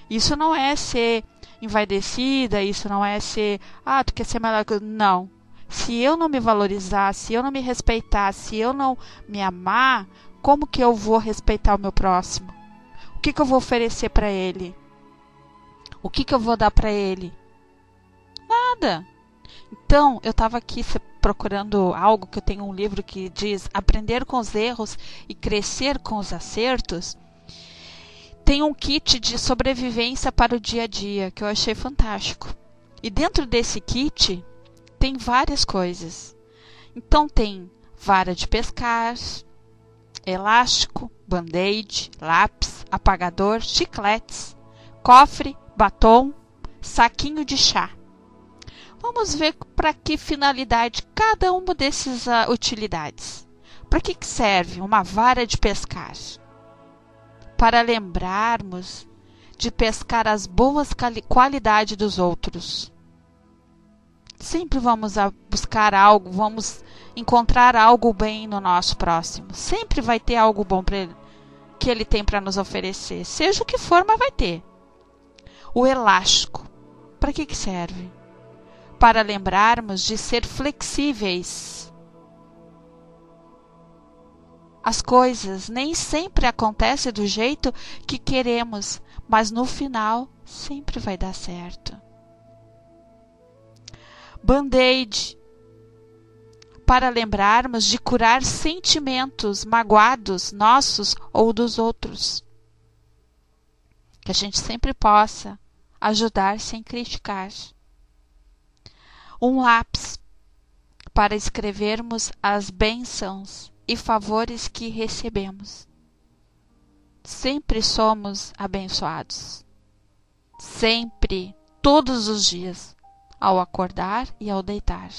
Isso não é ser envaidecida, isso não é ser, tu quer ser melhor que eu. Não. Se eu não me valorizar, se eu não me respeitar, se eu não me amar, como que eu vou respeitar o meu próximo? O que eu vou oferecer para ele? O que eu vou dar para ele? Nada. Então, eu estava aqui procurando algo, que eu tenho um livro que diz Aprender com os erros e crescer com os acertos. Tem um kit de sobrevivência para o dia a dia, que eu achei fantástico. E dentro desse kit tem várias coisas. Então tem vara de pescar, elástico, band-aid, lápis, apagador, chicletes, cofre, batom, saquinho de chá. Vamos ver para que finalidade cada uma dessas utilidades. Para que serve uma vara de pescar? Para lembrarmos de pescar as boas qualidades dos outros. Sempre vamos buscar algo, vamos encontrar algo bem no nosso próximo. Sempre vai ter algo bom que ele tem para nos oferecer. Seja o que for, mas vai ter. O elástico. Para que serve? Para lembrarmos de ser flexíveis. As coisas nem sempre acontecem do jeito que queremos, mas no final sempre vai dar certo. Band-aid, para lembrarmos de curar sentimentos magoados nossos ou dos outros. Que a gente sempre possa ajudar sem criticar. Um lápis, para escrevermos as bênçãos e favores que recebemos. Sempre somos abençoados. Sempre, todos os dias, ao acordar e ao deitar.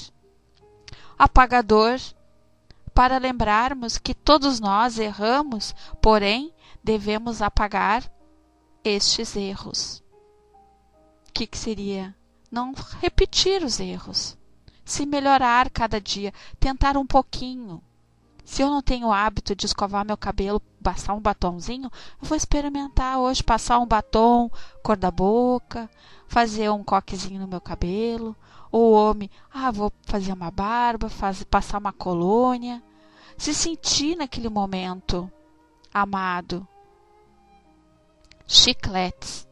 Apagador, para lembrarmos que todos nós erramos, porém devemos apagar estes erros. O que seria? Não repetir os erros. Se melhorar cada dia, tentar um pouquinho. Se eu não tenho o hábito de escovar meu cabelo, passar um batonzinho, eu vou experimentar hoje, passar um batom, cor da boca, fazer um coquezinho no meu cabelo. Ou o homem, vou fazer uma barba, passar uma colônia. Se sentir naquele momento amado. Chicletes,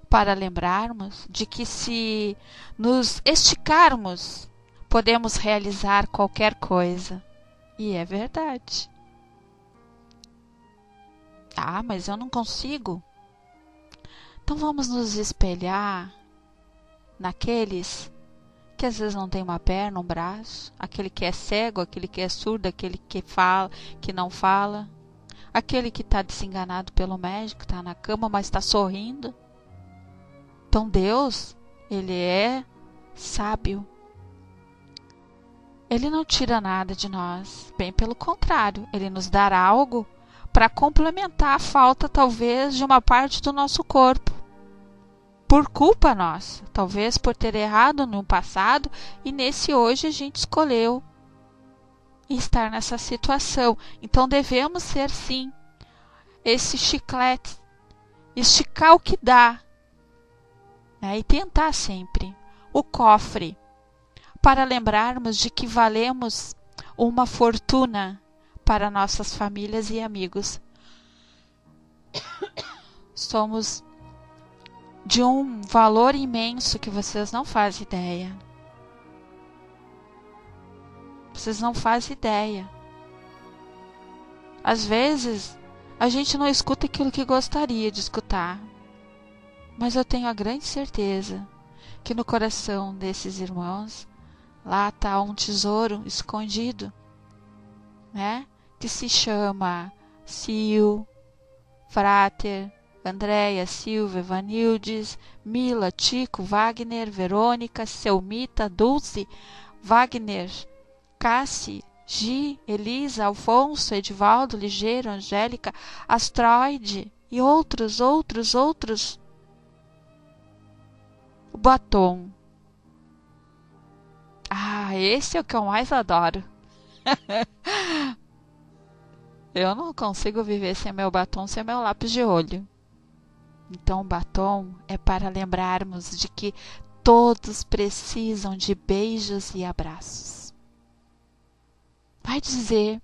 para lembrarmos de que se nos esticarmos, podemos realizar qualquer coisa. E é verdade. Mas eu não consigo. Então vamos nos espelhar naqueles que às vezes não tem uma perna, um braço, aquele que é cego, aquele que é surdo, aquele que fala, que não fala, aquele que está desenganado pelo médico, está na cama, mas está sorrindo. Então Deus, Ele é sábio. Ele não tira nada de nós, bem pelo contrário, Ele nos dará algo para complementar a falta, talvez, de uma parte do nosso corpo. Por culpa nossa, talvez por ter errado no passado e nesse hoje a gente escolheu estar nessa situação. Então devemos ser, sim, esse chiclete, esticar o que dá, né? E tentar sempre. O cofre, para lembrarmos de que valemos uma fortuna para nossas famílias e amigos. Somos de um valor imenso que vocês não fazem ideia. Vocês não fazem ideia. Às vezes, a gente não escuta aquilo que gostaria de escutar. Mas eu tenho a grande certeza que no coração desses irmãos, lá está um tesouro escondido, né? Que se chama Sil, Frater, Andréia, Silvia, Vanildes, Mila, Tico, Wagner, Verônica, Selmita, Dulce, Wagner, Cassi, Gi, Elisa, Alfonso, Edivaldo, Ligeiro, Angélica, Astroide e outros. O batom. Esse é o que eu mais adoro. Eu não consigo viver sem meu batom, sem meu lápis de olho. Então, o batom é para lembrarmos de que todos precisam de beijos e abraços. Vai dizer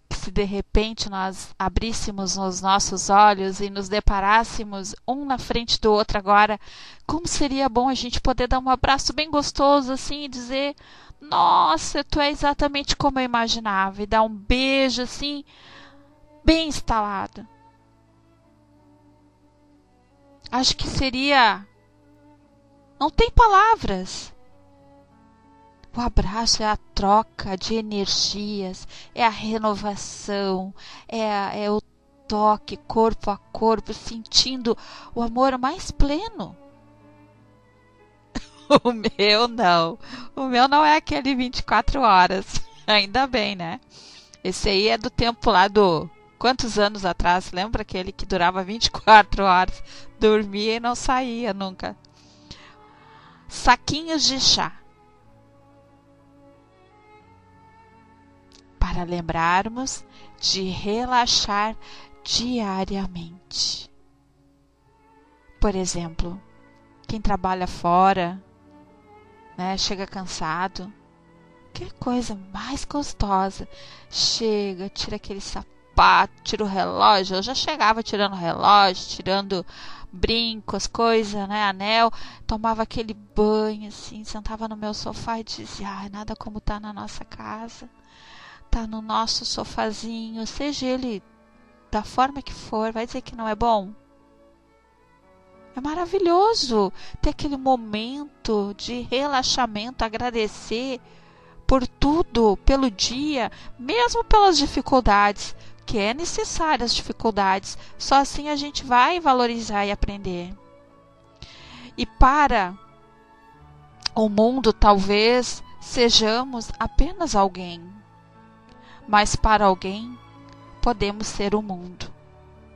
que se de repente nós abríssemos os nossos olhos e nos deparássemos um na frente do outro agora, como seria bom a gente poder dar um abraço bem gostoso assim e dizer: nossa, tu é exatamente como eu imaginava, e dar um beijo assim, bem instalado. Acho que seria... Não tem palavras. O abraço é a troca de energias, é a renovação, é o toque corpo a corpo, sentindo o amor mais pleno. O meu não. O meu não é aquele 24 horas. Ainda bem, né? Esse aí é do tempo lá do... Quantos anos atrás? Lembra aquele que durava 24 horas? Dormia e não saía nunca. Saquinhos de chá. Para lembrarmos de relaxar diariamente. Por exemplo, quem trabalha fora, né, chega cansado, que coisa mais gostosa. Chega, tira aquele sapato, tira o relógio. Eu já chegava tirando relógio, tirando brincos, coisa, né, anel, tomava aquele banho assim, sentava no meu sofá e dizia: ai, nada como tá na nossa casa, tá no nosso sofazinho, seja ele da forma que for. Vai dizer que não é bom? É maravilhoso ter aquele momento de relaxamento, agradecer por tudo, pelo dia, mesmo pelas dificuldades, que é necessário as dificuldades. Só assim a gente vai valorizar e aprender. E para o mundo, talvez sejamos apenas alguém, mas para alguém podemos ser o mundo.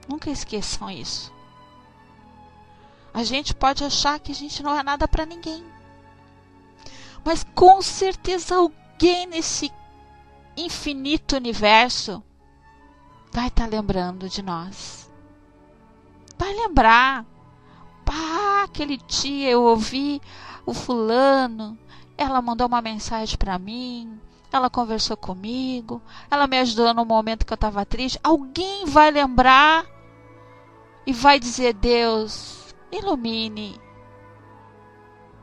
Nunca esqueçam isso. A gente pode achar que a gente não é nada para ninguém, mas com certeza alguém nesse infinito universo vai estar lembrando de nós. Vai lembrar: aquele dia eu ouvi o fulano, ela mandou uma mensagem para mim, ela conversou comigo, ela me ajudou no momento que eu estava triste. Alguém vai lembrar e vai dizer: Deus, ilumine,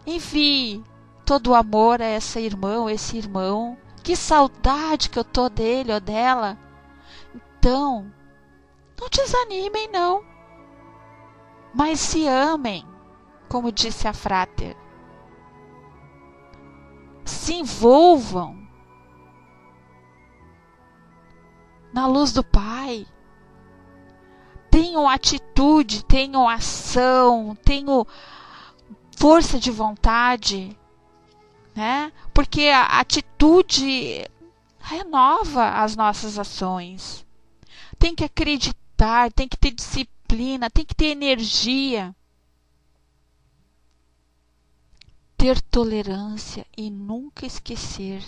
envie todo o amor a essa irmã ou esse irmão. Que saudade que eu tô dele ou dela. Então, não desanimem não, mas se amem, como disse a Frater. Se envolvam na luz do Pai. Tenham atitude, tenham ação, tenham força de vontade, né? Porque a atitude renova as nossas ações. Tem que acreditar, tem que ter disciplina, tem que ter energia. Ter tolerância e nunca esquecer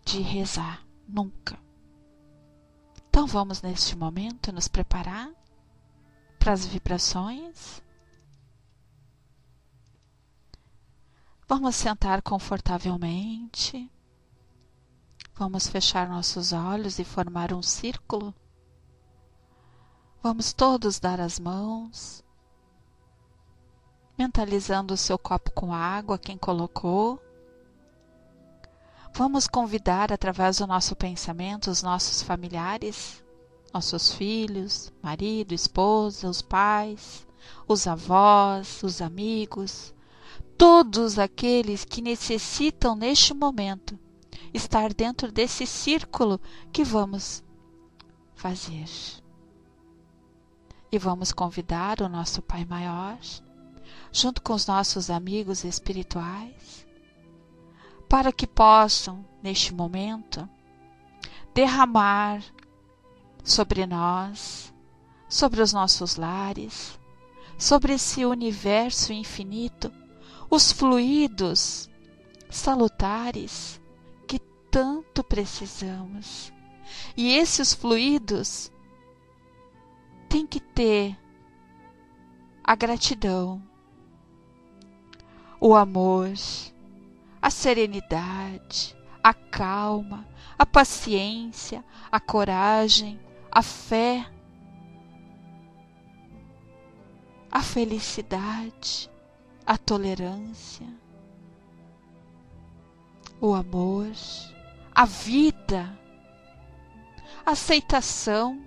de rezar, nunca. Então vamos neste momento nos preparar para as vibrações. Vamos sentar confortavelmente. Vamos fechar nossos olhos e formar um círculo. Vamos todos dar as mãos, mentalizando o seu copo com água, quem colocou. Vamos convidar através do nosso pensamento os nossos familiares, nossos filhos, marido, esposa, os pais, os avós, os amigos, todos aqueles que necessitam neste momento estar dentro desse círculo que vamos fazer. E vamos convidar o nosso Pai Maior, junto com os nossos amigos espirituais, para que possam, neste momento, derramar sobre nós, sobre os nossos lares, sobre esse universo infinito, os fluidos salutares que tanto precisamos. E esses fluidos têm que ter a gratidão, o amor, a serenidade, a calma, a paciência, a coragem, a fé, a felicidade, a tolerância, o amor, a vida, a aceitação,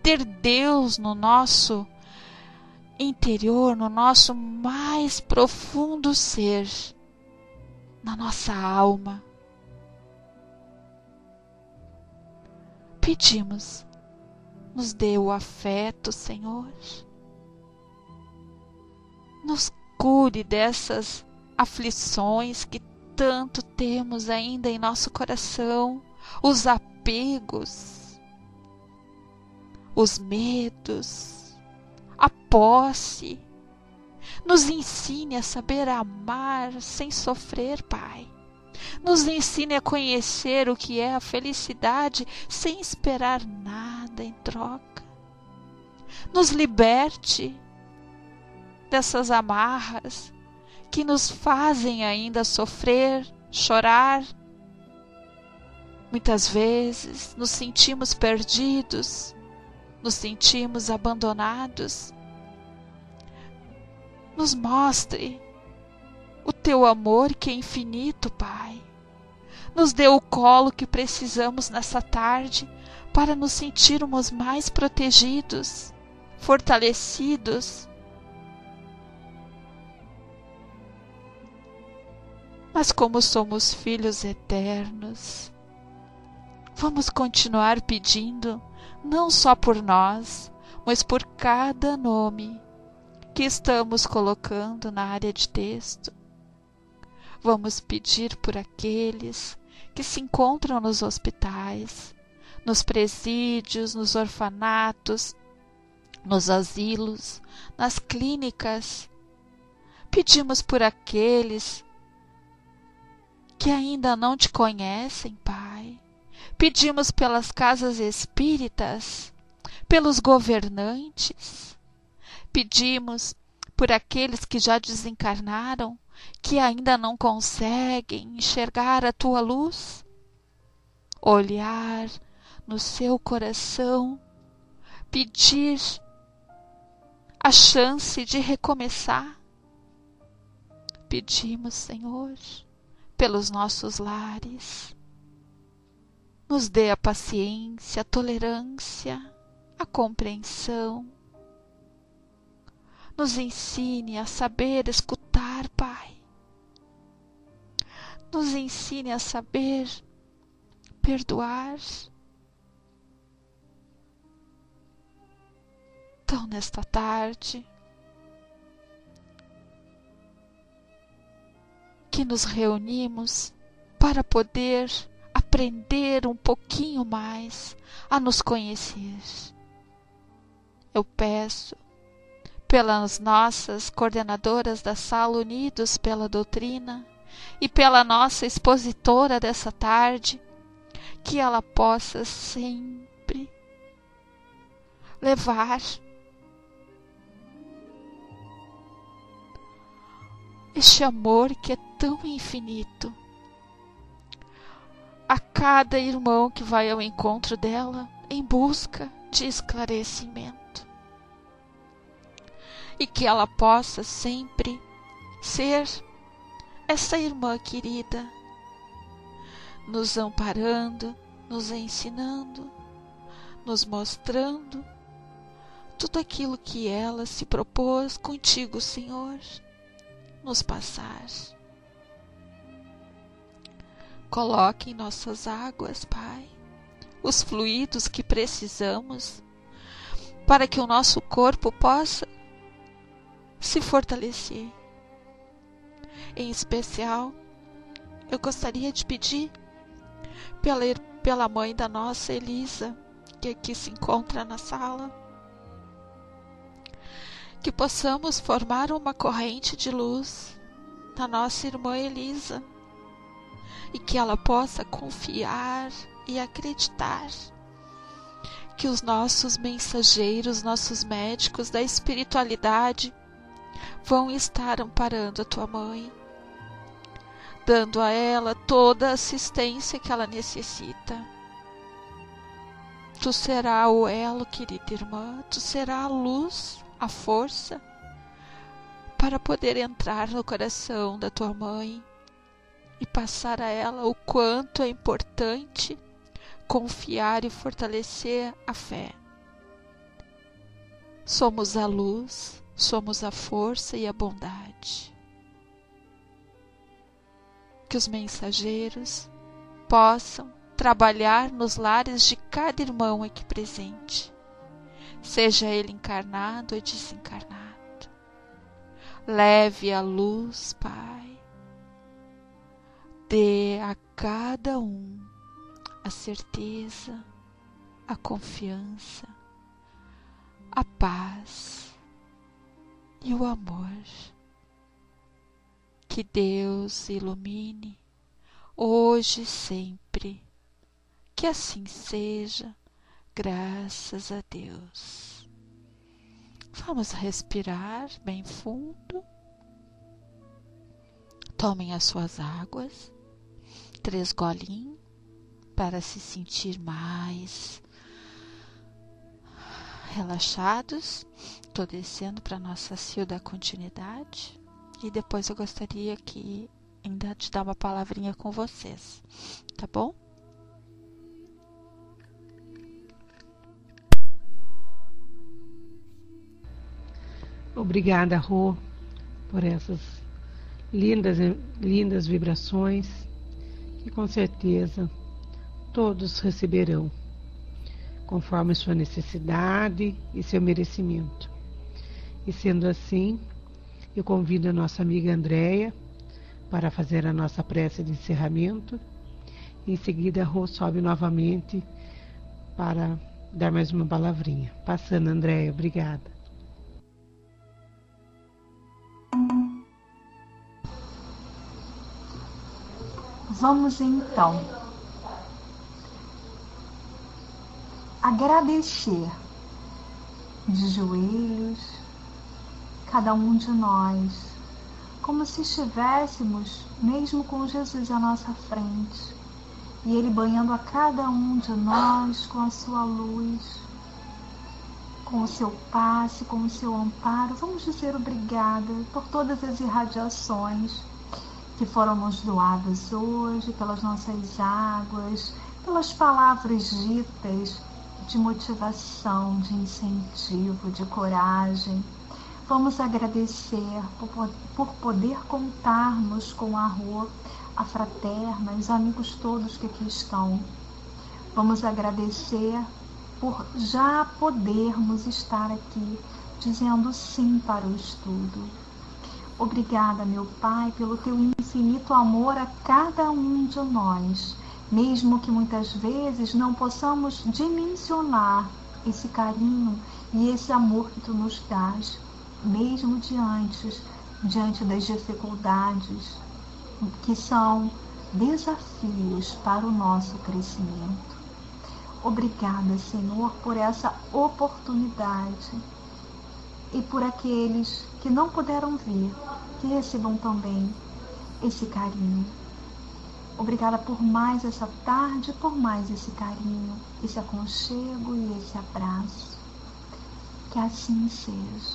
ter Deus no nosso interior, no nosso mais profundo ser, na nossa alma. Pedimos, nos dê o afeto, Senhor. Nos cure dessas aflições que tanto temos ainda em nosso coração, os apegos, os medos, a posse. Nos ensine a saber amar sem sofrer, Pai. Nos ensine a conhecer o que é a felicidade sem esperar nada em troca. Nos liberte dessas amarras que nos fazem ainda sofrer, chorar. Muitas vezes nos sentimos perdidos, nos sentimos abandonados. Nos mostre o teu amor que é infinito, Pai. Nos dê o colo que precisamos nessa tarde para nos sentirmos mais protegidos, fortalecidos. Mas como somos filhos eternos, vamos continuar pedindo, não só por nós, mas por cada nome que estamos colocando na área de texto. Vamos pedir por aqueles que se encontram nos hospitais, nos presídios, nos orfanatos, nos asilos, nas clínicas. Pedimos por aqueles que ainda não te conhecem, Pai. Pedimos pelas casas espíritas, pelos governantes. Pedimos por aqueles que já desencarnaram, que ainda não conseguem enxergar a tua luz, olhar no seu coração, pedir a chance de recomeçar. Pedimos, Senhor, pelos nossos lares. Nos dê a paciência, a tolerância, a compreensão. Nos ensine a saber escutar, Pai. Nos ensine a saber perdoar. Então, nesta tarde, que nos reunimos para poder aprender um pouquinho mais a nos conhecer, eu peço pelas nossas coordenadoras da Sala Unidos pela Doutrina e pela nossa expositora dessa tarde, que ela possa sempre levar este amor que é tão infinito. A cada irmão que vai ao encontro dela em busca de esclarecimento. E que ela possa sempre ser essa irmã querida, nos amparando, nos ensinando, nos mostrando tudo aquilo que ela se propôs contigo, Senhor, nos passar. Coloque em nossas águas, Pai, os fluidos que precisamos para que o nosso corpo possa se fortalecer. Em especial, eu gostaria de pedir pela mãe da nossa Elisa, que aqui se encontra na sala, que possamos formar uma corrente de luz na nossa irmã Elisa, e que ela possa confiar e acreditar que os nossos mensageiros, nossos médicos da espiritualidade vão estar amparando a tua mãe, dando a ela toda a assistência que ela necessita. Tu serás o elo, querida irmã, tu serás a luz, a força para poder entrar no coração da tua mãe e passar a ela o quanto é importante confiar e fortalecer a fé. Somos a luz, somos a força e a bondade. Que os mensageiros possam trabalhar nos lares de cada irmão aqui presente, seja ele encarnado ou desencarnado. Leve a luz, Pai. Dê a cada um a certeza, a confiança, a paz e o amor. Que Deus ilumine hoje e sempre. Que assim seja, graças a Deus. Vamos respirar bem fundo. Tomem as suas águas, 3 golinhos, para se sentir mais relaxados. Estou descendo para nossa cio da continuidade. E depois eu gostaria que ainda de dar uma palavrinha com vocês, tá bom? Obrigada, Rô, por essas lindas vibrações que com certeza todos receberão, conforme sua necessidade e seu merecimento. E sendo assim, eu convido a nossa amiga Andréia para fazer a nossa prece de encerramento. Em seguida, a Rô sobe novamente para dar mais uma palavrinha. Passando, Andréia, obrigada. Vamos então agradecer de joelhos cada um de nós, como se estivéssemos mesmo com Jesus à nossa frente, e Ele banhando a cada um de nós com a sua luz, com o seu passe, com o seu amparo. Vamos dizer obrigada por todas as irradiações que foram nos doadas hoje, pelas nossas águas, pelas palavras ditas de motivação, de incentivo, de coragem. Vamos agradecer por poder contarmos com a Rô, a fraterna, os amigos todos que aqui estão. Vamos agradecer por já podermos estar aqui dizendo sim para o estudo. Obrigada, meu Pai, pelo teu infinito amor a cada um de nós, mesmo que muitas vezes não possamos dimensionar esse carinho e esse amor que tu nos dás, mesmo diante das dificuldades, que são desafios para o nosso crescimento. Obrigada, Senhor, por essa oportunidade e por aqueles que não puderam vir, que recebam também esse carinho. Obrigada por mais essa tarde, por mais esse carinho, esse aconchego e esse abraço. Que assim seja.